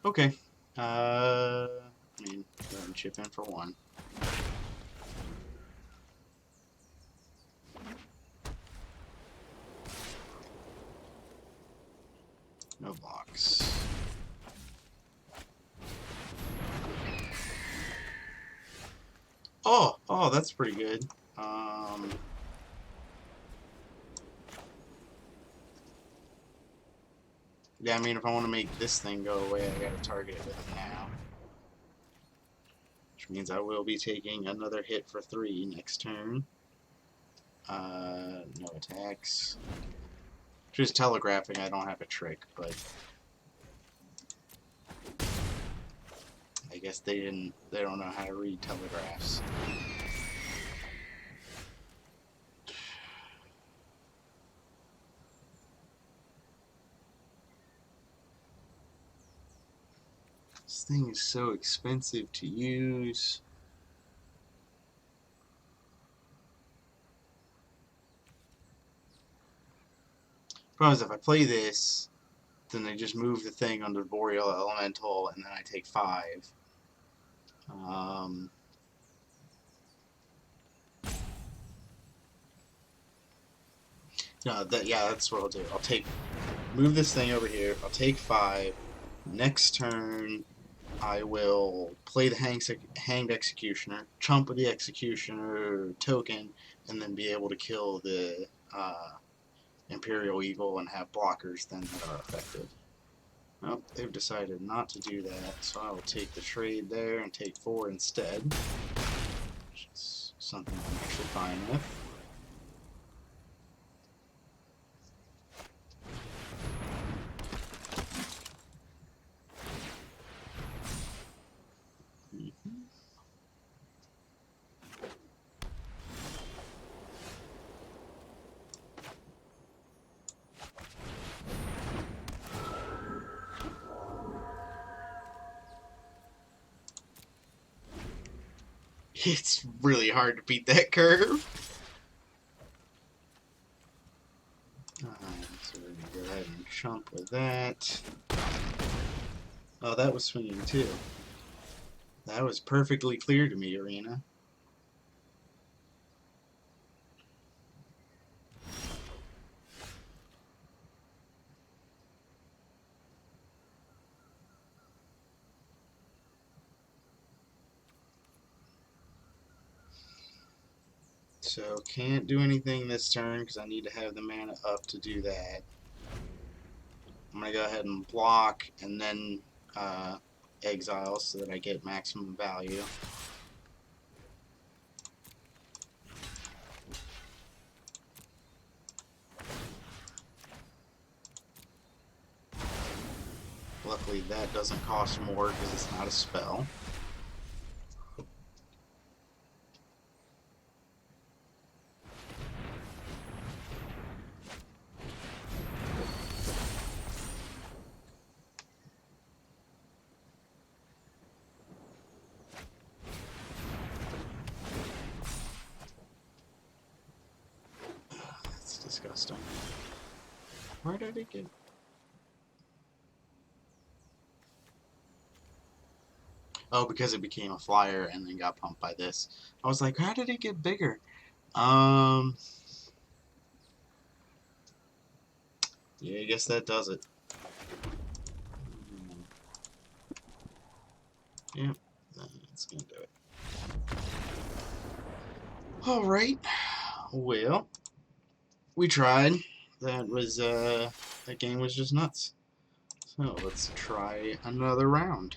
Okay. I mean, go ahead and chip in for 1. No blocks. Oh, that's pretty good. Yeah, I mean, if I want to make this thing go away, I gotta target it with it now. Which means I will be taking another hit for 3 next turn. No attacks. Just telegraphing, I don't have a trick, but I guess they don't know how to read telegraphs. thing is so expensive to use. Problem is, if I play this, then they just move the thing under Boreal Elemental, and then I take 5. No, that's what I'll do. Move this thing over here. I'll take 5. Next turn, I will play the Hanged Executioner, chump the Executioner token, and then be able to kill the Imperial Eagle and have blockers then that are effective. Well, they've decided not to do that, so I will take the trade there and take 4 instead, which is something I'm actually fine with. It's really hard to beat that curve. So we're going to go ahead and chump with that. Oh, that was swinging too. That was perfectly clear to me, Arena. So can't do anything this turn because I need to have the mana up to do that. I'm going to go ahead and block and then exile so that I get maximum value. Luckily that doesn't cost more because it's not a spell. That's disgusting. Where did it get? Oh, because it became a flyer and then got pumped by this. I was like, how did it get bigger? Yeah, I guess that does it. Yep, that's gonna do it. Alright, well, we tried. That game was just nuts. So let's try another round.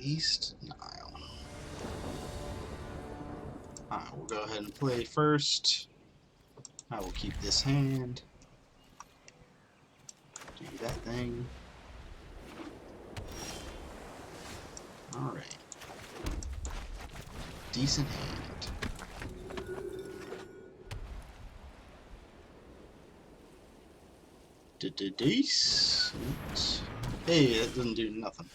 East Nile. Alright, we'll go ahead and play first. I will keep this hand. Do that thing. Alright. Decent hand. Decent. Hey, that doesn't do nothing.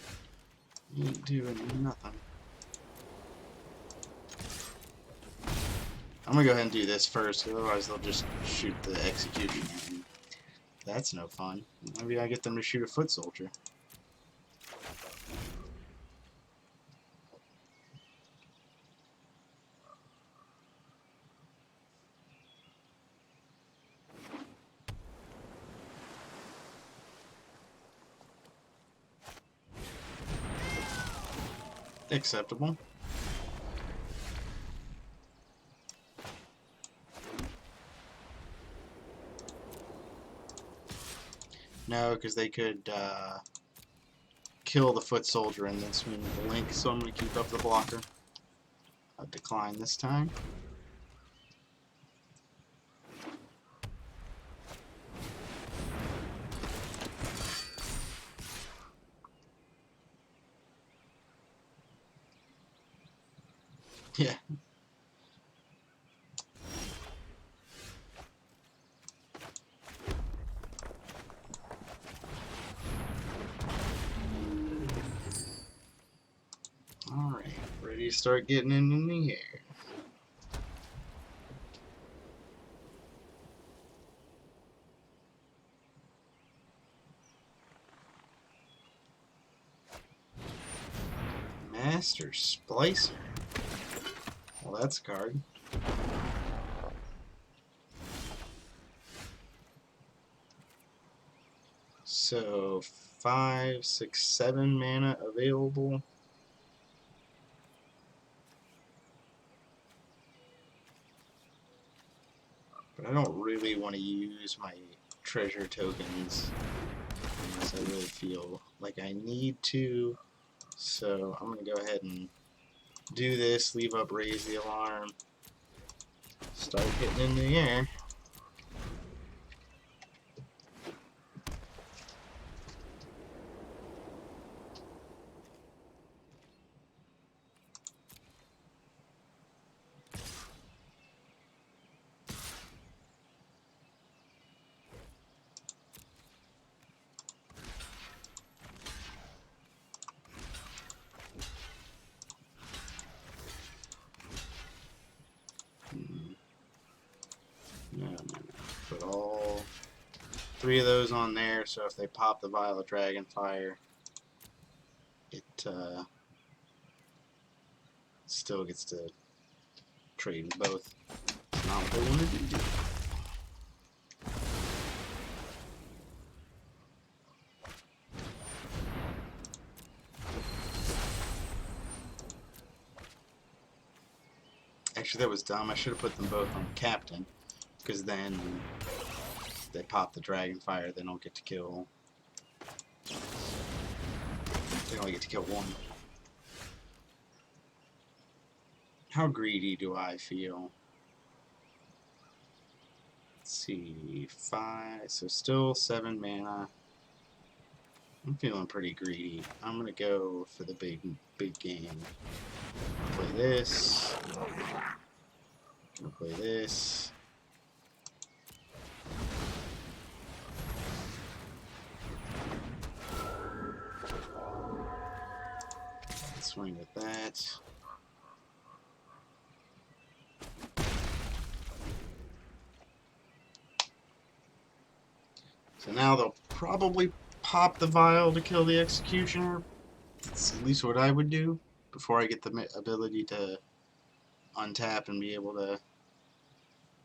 Ain't doing nothing. I'm gonna go ahead and do this first, otherwise they'll just shoot the execution. That's no fun. Maybe I get them to shoot a foot soldier. Acceptable. No, because they could kill the foot soldier and then swing with the link, so I'm going to keep up the blocker. I'll decline this time. Yeah. ready to start getting in the air. Master Splicer. Well, that's a card. So 5, 6, 7 mana available. But I don't really want to use my treasure tokens unless I really feel like I need to. So I'm going to go ahead and do this, leave up Raise the Alarm, start hitting in the air. No. Put all 3 of those on there, so if they pop the Violet Dragonfire, it still gets to trade both. It's not what they wanted to do. Actually, that was dumb. I should have put them both on Captain, because then if they pop the Dragonfire, they don't get to kill. They only get to kill one. How greedy do I feel? Let's see, 5, so still 7 mana. I'm feeling pretty greedy. I'm gonna go for the big game. Play this. Gonna play this. Swing with that. So now they'll probably pop the vial to kill the Executioner. That's at least what I would do before I get the ability to untap and be able to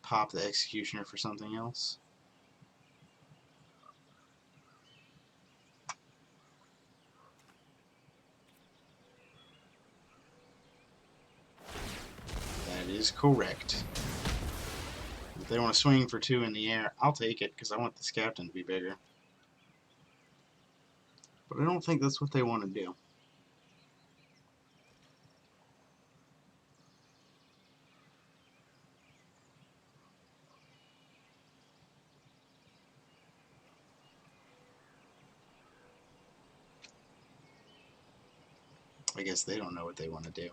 pop the Executioner for something else. That is correct. If they want to swing for 2 in the air, I'll take it because I want this Captain to be bigger. But I don't think that's what they want to do. I guess they don't know what they want to do.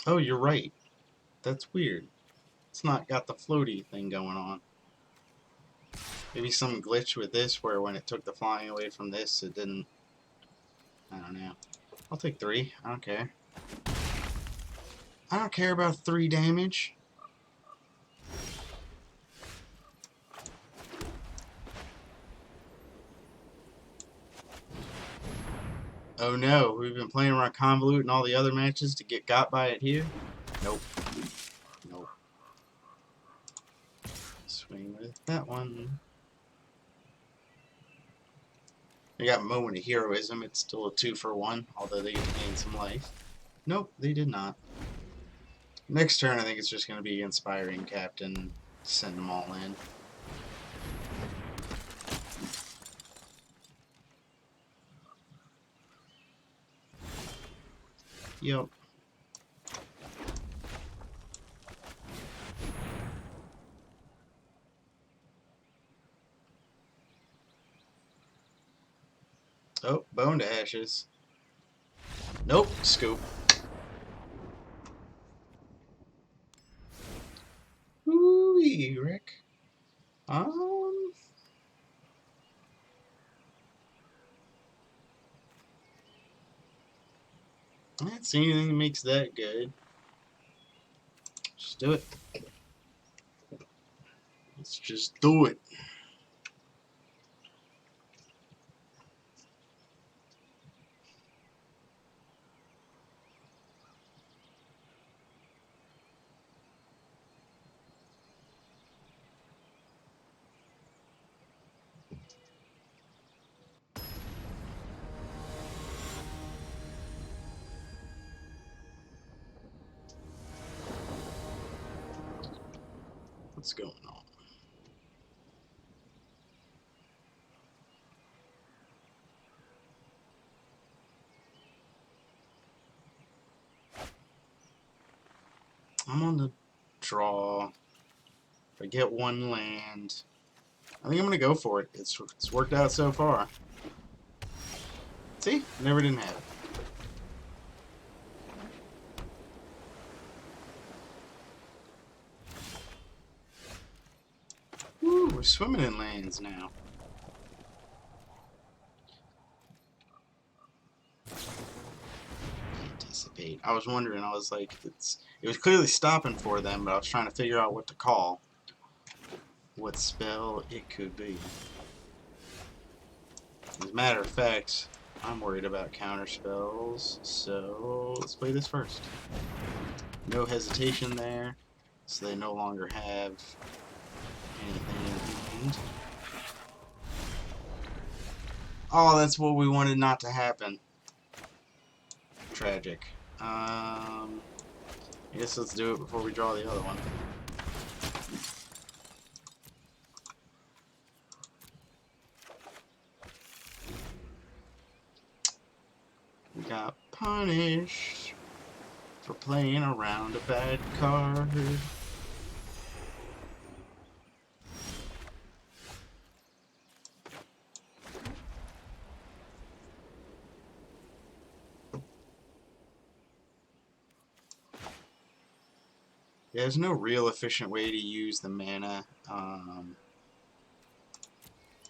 Oh, you're right. That's weird. It's not got the floaty thing going on. Maybe some glitch with this where when it took the flying away from this, it didn't. I don't know. I'll take 3. I don't care. I don't care about 3 damage. Oh no, we've been playing around Convolute and all the other matches to get got by it here? Nope. Nope. Swing with that one. They got Moment of Heroism. It's still a 2-for-1, although they gained some life. Nope, they did not. Next turn, I think it's just going to be Inspiring Captain. Send them all in. Yep. Oh, Bone to Ashes. Nope, Scoop. Ooh-wee, Rick. I haven't seen anything that makes that good. Just do it. Let's just do it. What's going on? I'm on the draw. If I get one land, I think I'm gonna go for it. It's worked out so far. See? Never didn't have it. Woo, we're swimming in lands now. Anticipate. I was wondering, I was like, it was clearly stopping for them, but I was trying to figure out what to call. What spell it could be. As a matter of fact, I'm worried about counter spells, so let's play this first. No hesitation there, so they no longer have anything in hand. Oh, that's what we wanted not to happen. Tragic. I guess let's do it before we draw the other one. We got punished for playing around a bad card. Yeah, there's no real efficient way to use the mana.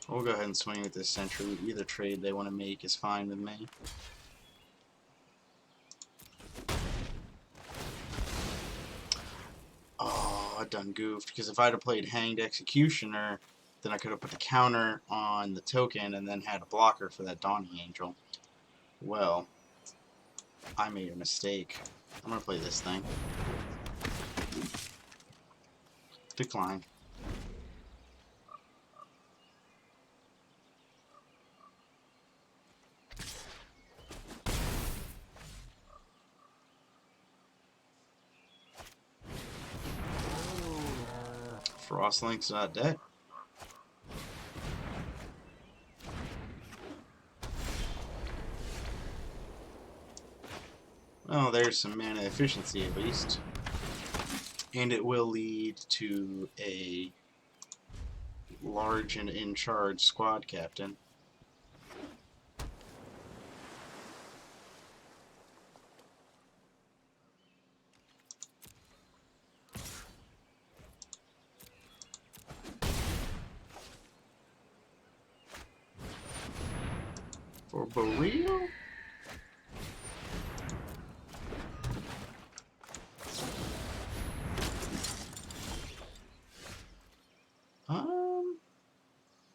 We'll go ahead and swing with this Sentry. Either trade they want to make is fine with me. Oh, I done goofed, because if I'd have played Hanged Executioner, then I could have put the counter on the token and then had a blocker for that Dawning Angel. Well, I made a mistake. I'm going to play this thing. Decline. Frostlink's not dead. Well, there's some mana efficiency at least. And it will lead to a large and in-charge squad captain. For Barrio?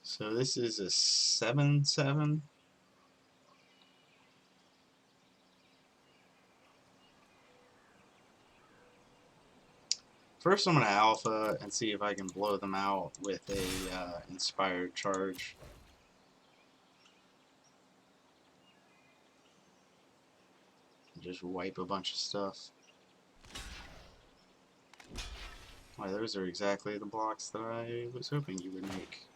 So this is a 7/7. First I'm going to alpha and see if I can blow them out with a inspired charge. Just wipe a bunch of stuff. Why, those are exactly the blocks that I was hoping you would make.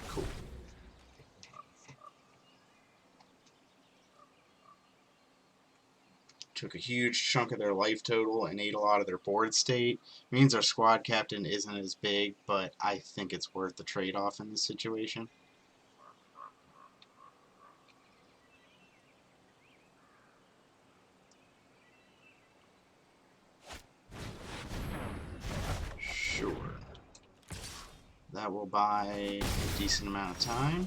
Cool. Took a huge chunk of their life total and ate a lot of their board state. Means our squad captain isn't as big, but I think it's worth the trade-off in this situation. Sure. That will will buy a decent amount of time.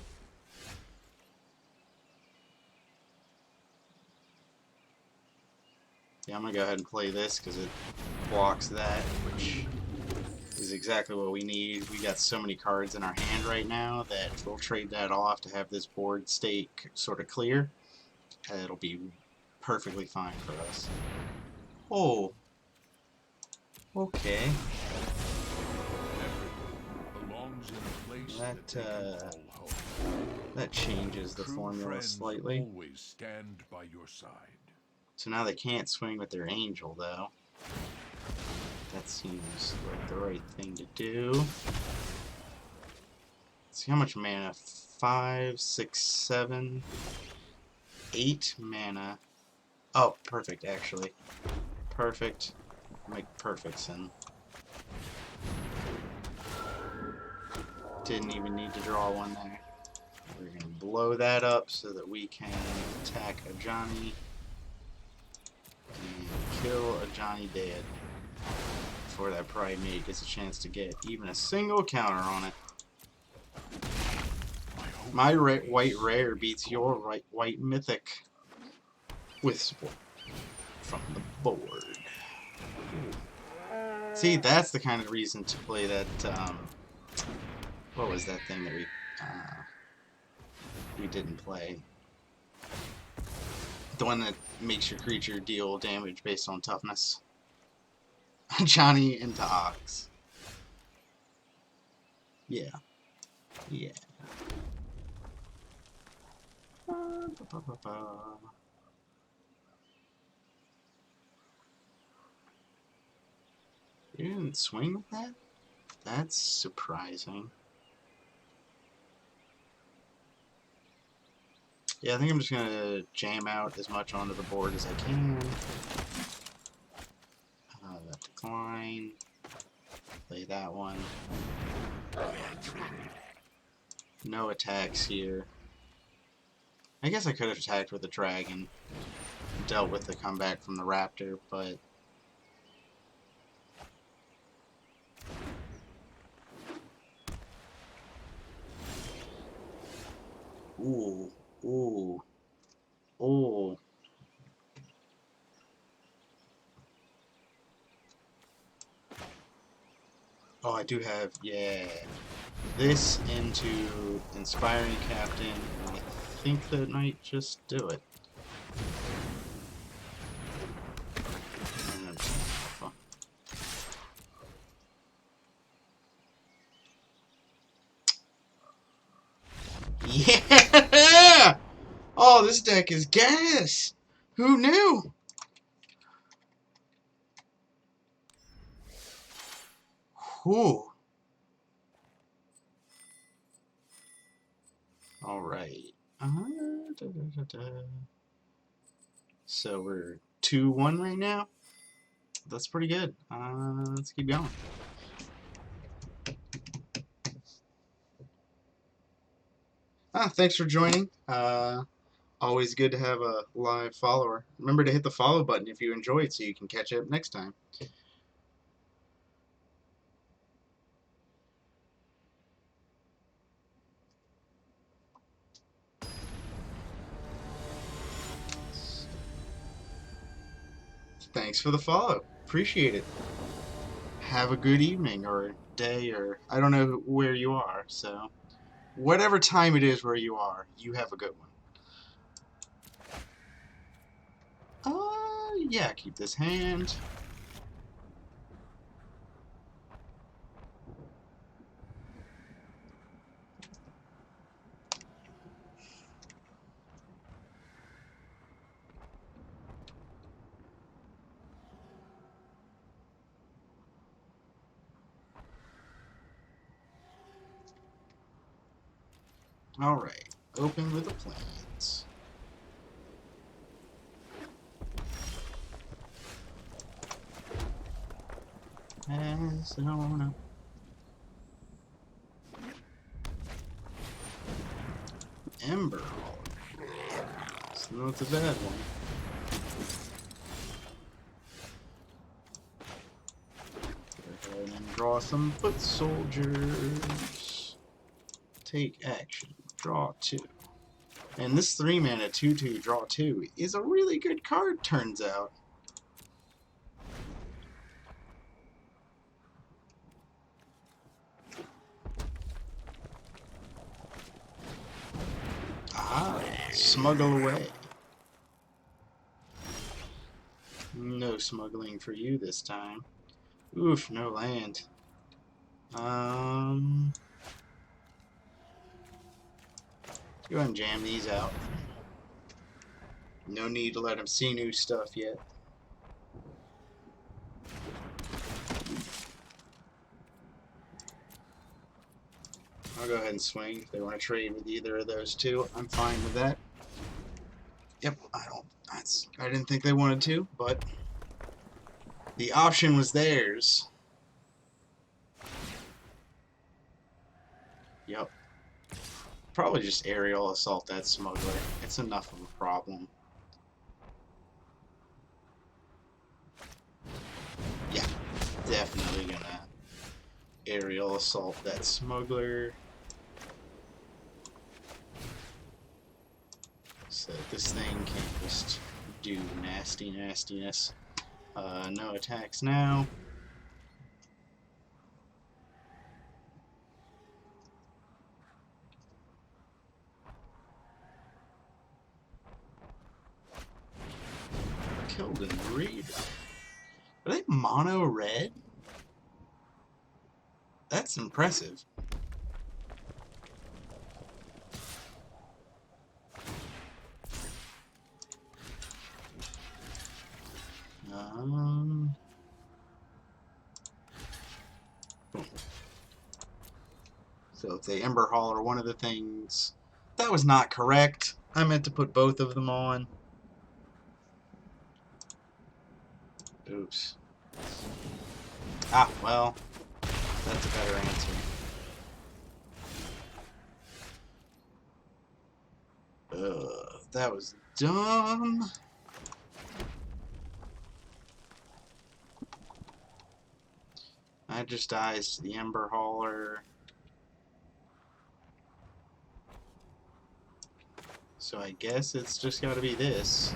Yeah, I'm gonna go ahead and play this because it blocks that, which is exactly what we need. We got so many cards in our hand right now that we'll trade that off to have this board stay sort of clear. It'll be perfectly fine for us. Oh, okay. That changes the formula slightly. Always stand by your side. So now they can't swing with their angel, though. That seems like the right thing to do. Let's see how much mana. 5, 6, 7, 8 mana. Oh, perfect, actually. Perfect. Make perfect sense. Didn't even need to draw one there. We're going to blow that up so that we can attack Ajani and kill Ajani dead before that Primate gets a chance to get even a single counter on it. My white rare beats your white mythic with support from the board. See, that's the kind of reason to play that, what was that thing that we didn't play? The one that makes your creature deal damage based on toughness. Johnny into Ox. Yeah. Yeah. You didn't swing with that? That's surprising. Yeah, I think I'm just gonna jam out as much onto the board as I can. Decline. Play that one. No attacks here. I guess I could have attacked with the dragon. Dealt with the comeback from the raptor, but... Ooh. Ooh. Ooh. Oh, I do have, yeah. This into Inspiring Captain, and I think that might just do it. Yeah! Oh, this deck is gas! Who knew? Whew. Alright. So we're 2-1 right now. That's pretty good. Let's keep going. Thanks for joining. Always good to have a live follower. Remember to hit the follow button if you enjoyed so you can catch up next time. Thanks for the follow. Appreciate it. Have a good evening or day, or I don't know where you are, so whatever time it is where you are, you have a good one. Yeah, keep this hand. Alright, open with the Plains. Arizona. Ember Hog. So not a bad one. Go ahead and draw some foot soldiers. take action. Draw 2. And this 3-mana 2/2 draw 2 is a really good card, turns out. Ah, smuggle away. No smuggling for you this time. Oof, no land. Go ahead and jam these out. No need to let him see new stuff yet. I'll go ahead and swing if they want to trade with either of those two. I'm fine with that. Yep, I didn't think they wanted to, but the option was theirs. Yep. Probably just aerial assault that smuggler. It's enough of a problem. Yeah, definitely gonna aerial assault that smuggler. So this thing can just do nastiness. No attacks now. Keldon Reader. Are they mono red? That's impressive. So if they Ember Hall are one of the things, that was not correct. I meant to put both of them on. Oops. Ah, well, that's a better answer. That was dumb. That just dies to the Ember Hauler. So I guess it's just gotta be this.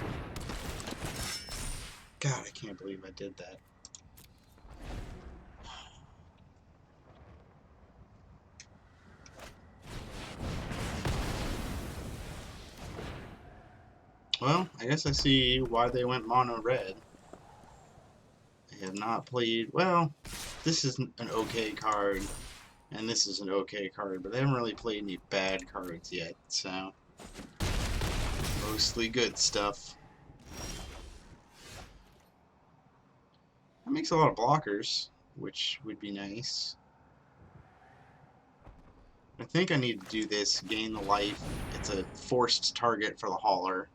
God, I can't believe I did that. Well, I guess I see why they went mono red. They have not played. Well, this is an okay card, and this is an okay card, but they haven't really played any bad cards yet, so mostly good stuff. That makes a lot of blockers, which would be nice. I think I need to do this, gain the life. It's a forced target for the hauler.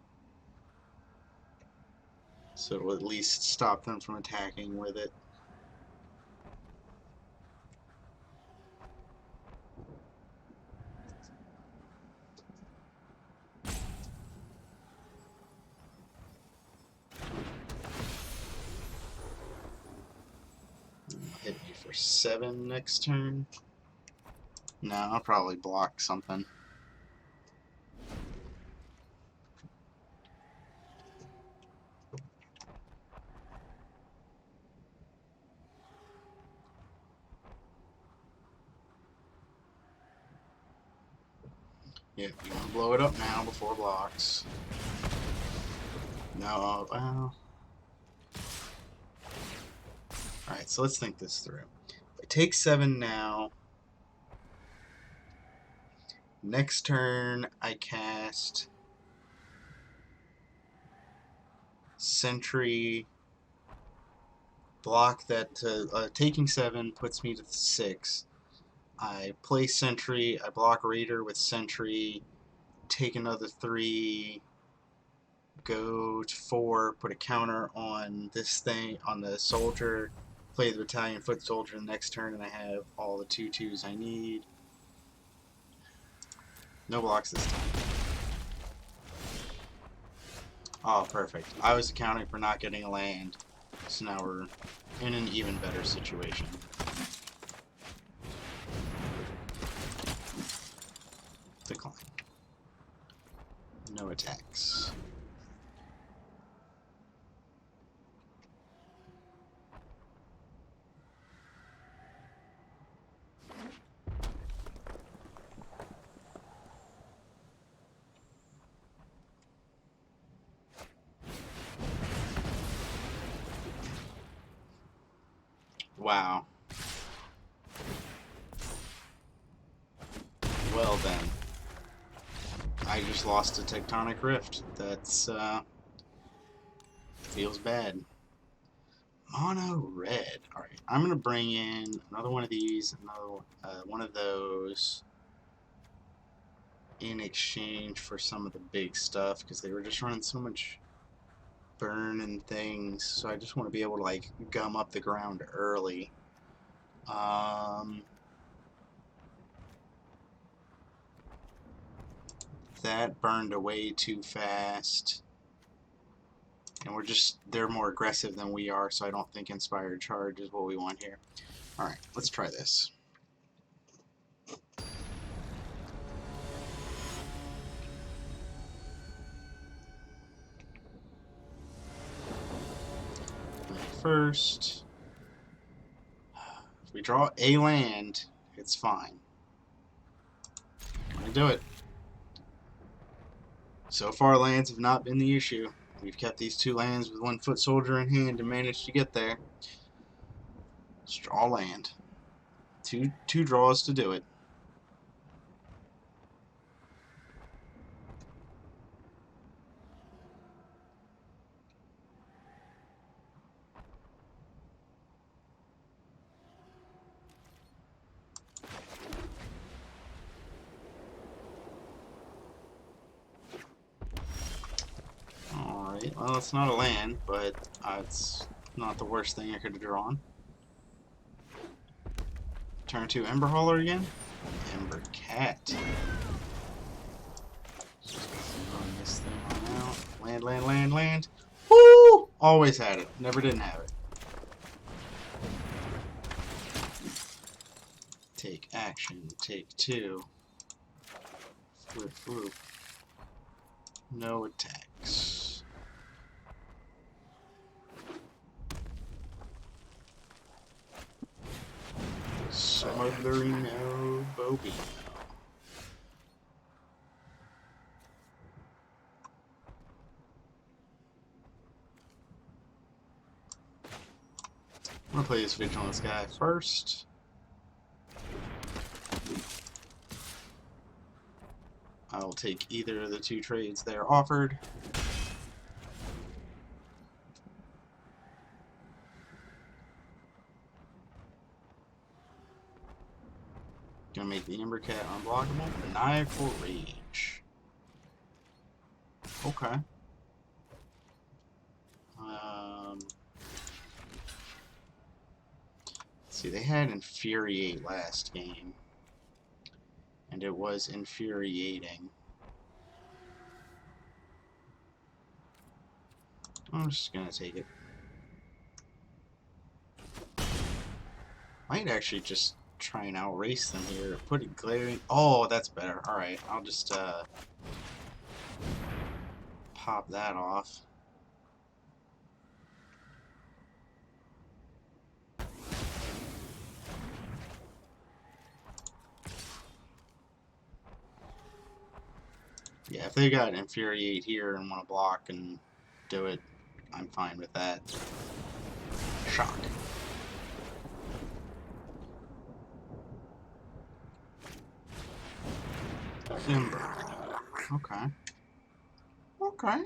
So it'll at least stop them from attacking with it. Hit me for 7 next turn. No, I'll probably block something. Yeah, you want to blow it up now before blocks. No, well. Alright, so let's think this through. I take 7 now. Next turn, I cast Sentry. Block that. Taking 7 puts me to 6. I play Sentry. I block Raider with Sentry. Take another 3. Go to 4. Put a counter on this thing, on the soldier. Play the Battalion Foot Soldier the next turn, and I have all the 2/2s I need. No blocks this time. Oh, perfect. I was accounting for not getting a land, so now we're in an even better situation. Decline. No attacks. Wow. Well then. I just lost a Tectonic Rift. That's, feels bad. Mono red. Alright, I'm gonna bring in another one of these, another one of those, in exchange for some of the big stuff, because they were just running so much burn and things, so I just want to be able to, like, gum up the ground early. That burned away too fast. And they're more aggressive than we are, so I don't think Inspired Charge is what we want here. Alright, let's try this. First, if we draw a land, it's fine. I'm gonna do it. So far, lands have not been the issue. We've kept these 2 lands with 1 foot soldier in hand and managed to get there. Let's draw land. Two draws to do it. Alright, well, it's not a land, but it's not the worst thing I could have drawn. Turn to Ember Hauler again. Ember Cat. Run this thing on out. Land, land, land, land. Woo! Always had it. Never didn't have it. Take action. Take 2. Flip, flip. No attacks. Smotherino Bobino. I'm gonna play this Vigilance guy first. I will take either of the 2 trades they're offered. Gonna make the Ember Cat unblockable. Maniacal Rage. Okay. Let's see, they had Infuriate last game. And it was infuriating. I'm just gonna take it. Might actually just try and outrace them here. Put it glaring. Oh, that's better. Alright, I'll just pop that off. Yeah, if they got Infuriate here and want to block and do it, I'm fine with that. Shock. Ember. Okay. Okay.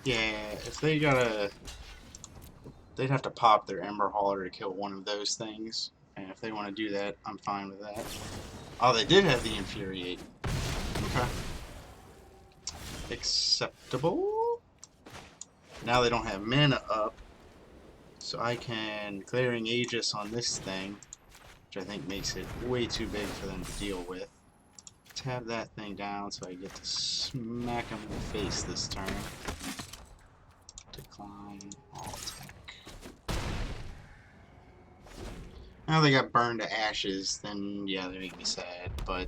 Yeah, if they gotta... They'd have to pop their Ember Hauler to kill one of those things. And if they want to do that, I'm fine with that. Oh, they did have the Infuriate. Okay. Acceptable. Now they don't have mana up. So I can Glaring Aegis on this thing. Which I think makes it way too big for them to deal with. tab that thing down so I get to smack him in the face this turn. Decline all attack. Now they got burned to ashes, then yeah, they make me sad, but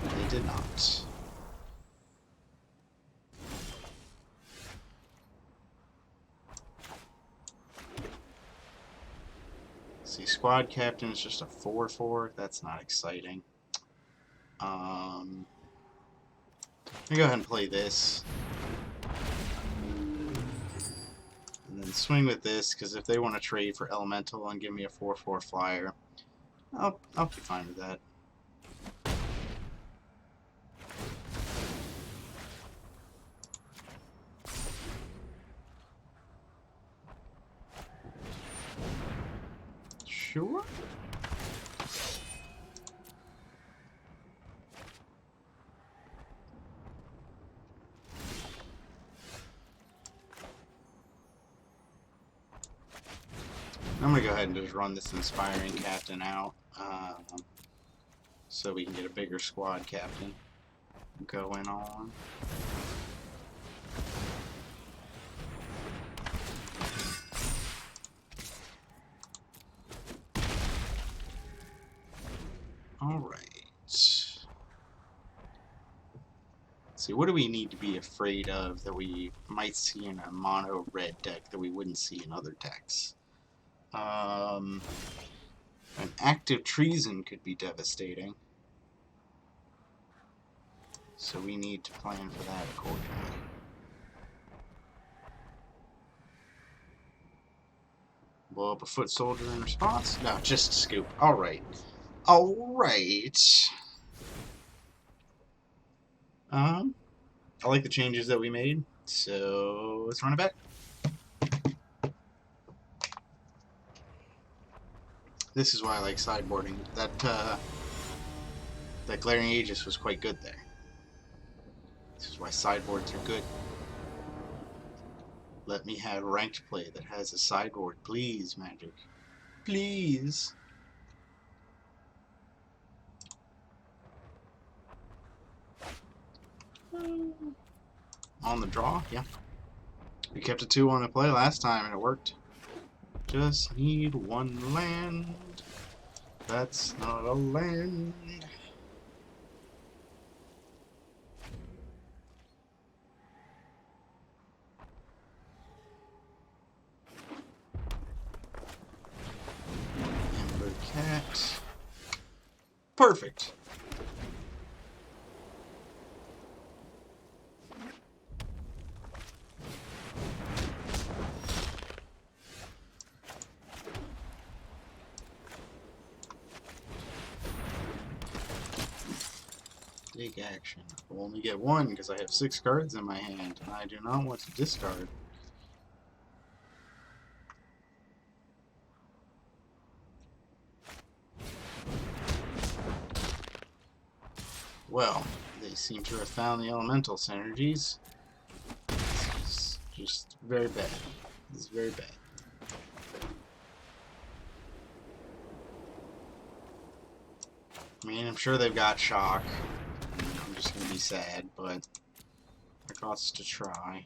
they did not. See, squad captain is just a 4/4. That's not exciting. Let me go ahead and play this. And then swing with this, because if they want to trade for elemental and give me a 4/4 flyer, I'll be fine with that. Sure. I'm gonna go ahead and just run this inspiring captain out, so we can get a bigger squad captain going on. Alright. See, what do we need to be afraid of that we might see in a mono red deck that we wouldn't see in other decks? An active treason could be devastating. So we need to plan for that accordingly. Blow up a foot soldier in response? No, just a scoop. Alright. Alright. I like the changes that we made, so let's run it back. This is why I like sideboarding. That Glaring Aegis was quite good there. This is why sideboards are good. Let me have ranked play that has a sideboard, please, Magic. Please. On the draw, yeah. We kept a 2 on the play last time and it worked. Just need one land. That's not a land. Ember Cat. Perfect. Take action. I'll only get 1 because I have 6 cards in my hand, and I do not want to discard. Well, they seem to have found the elemental synergies. This is just very bad. This is very bad. I mean, I'm sure they've got shock. I'm just gonna be sad, but it costs to try.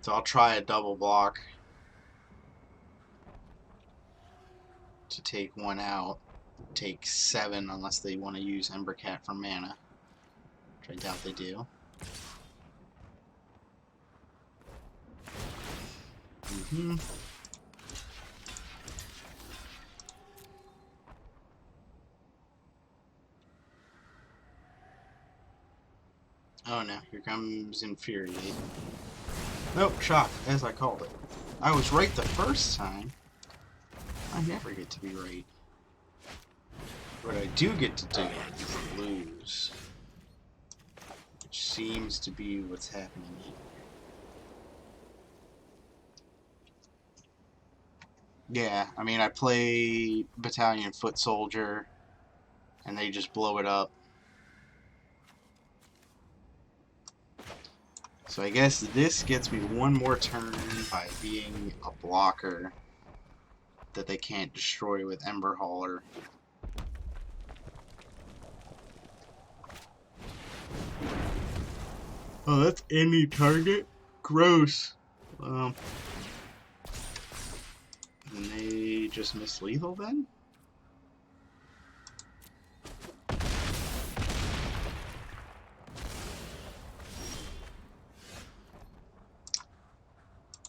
So I'll try a double block to take 1 out. Take 7 unless they want to use Ember Cat for mana, which I doubt they do. Oh no, here comes Infuriate. Nope, shock, as I called it. I was right the first time. I never get to be right. What I do get to do is lose. Which seems to be what's happening here. Yeah, I mean, I play Battalion Foot Soldier, and they just blow it up. So I guess this gets me 1 more turn by being a blocker. that they can't destroy with Ember Hauler. Oh, that's any target? Gross. And they just miss lethal then?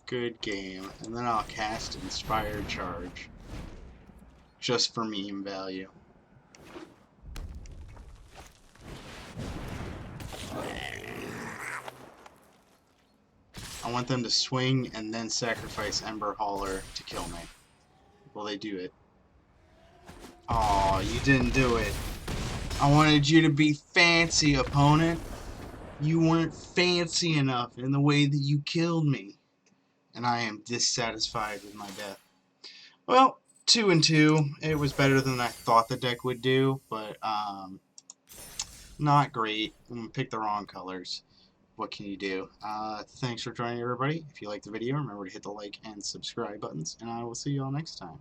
Good game. And then I'll cast Inspired Charge. Just for meme value. I want them to swing and then sacrifice Ember Hauler to kill me. Will they do it? Aw, you didn't do it. I wanted you to be fancy, opponent. You weren't fancy enough in the way that you killed me. And I am dissatisfied with my death. Well, 2-2. It was better than I thought the deck would do, but not great. Picked the wrong colors. What can you do? Thanks for joining, everybody. If you liked the video, remember to hit the like and subscribe buttons, and I will see you all next time.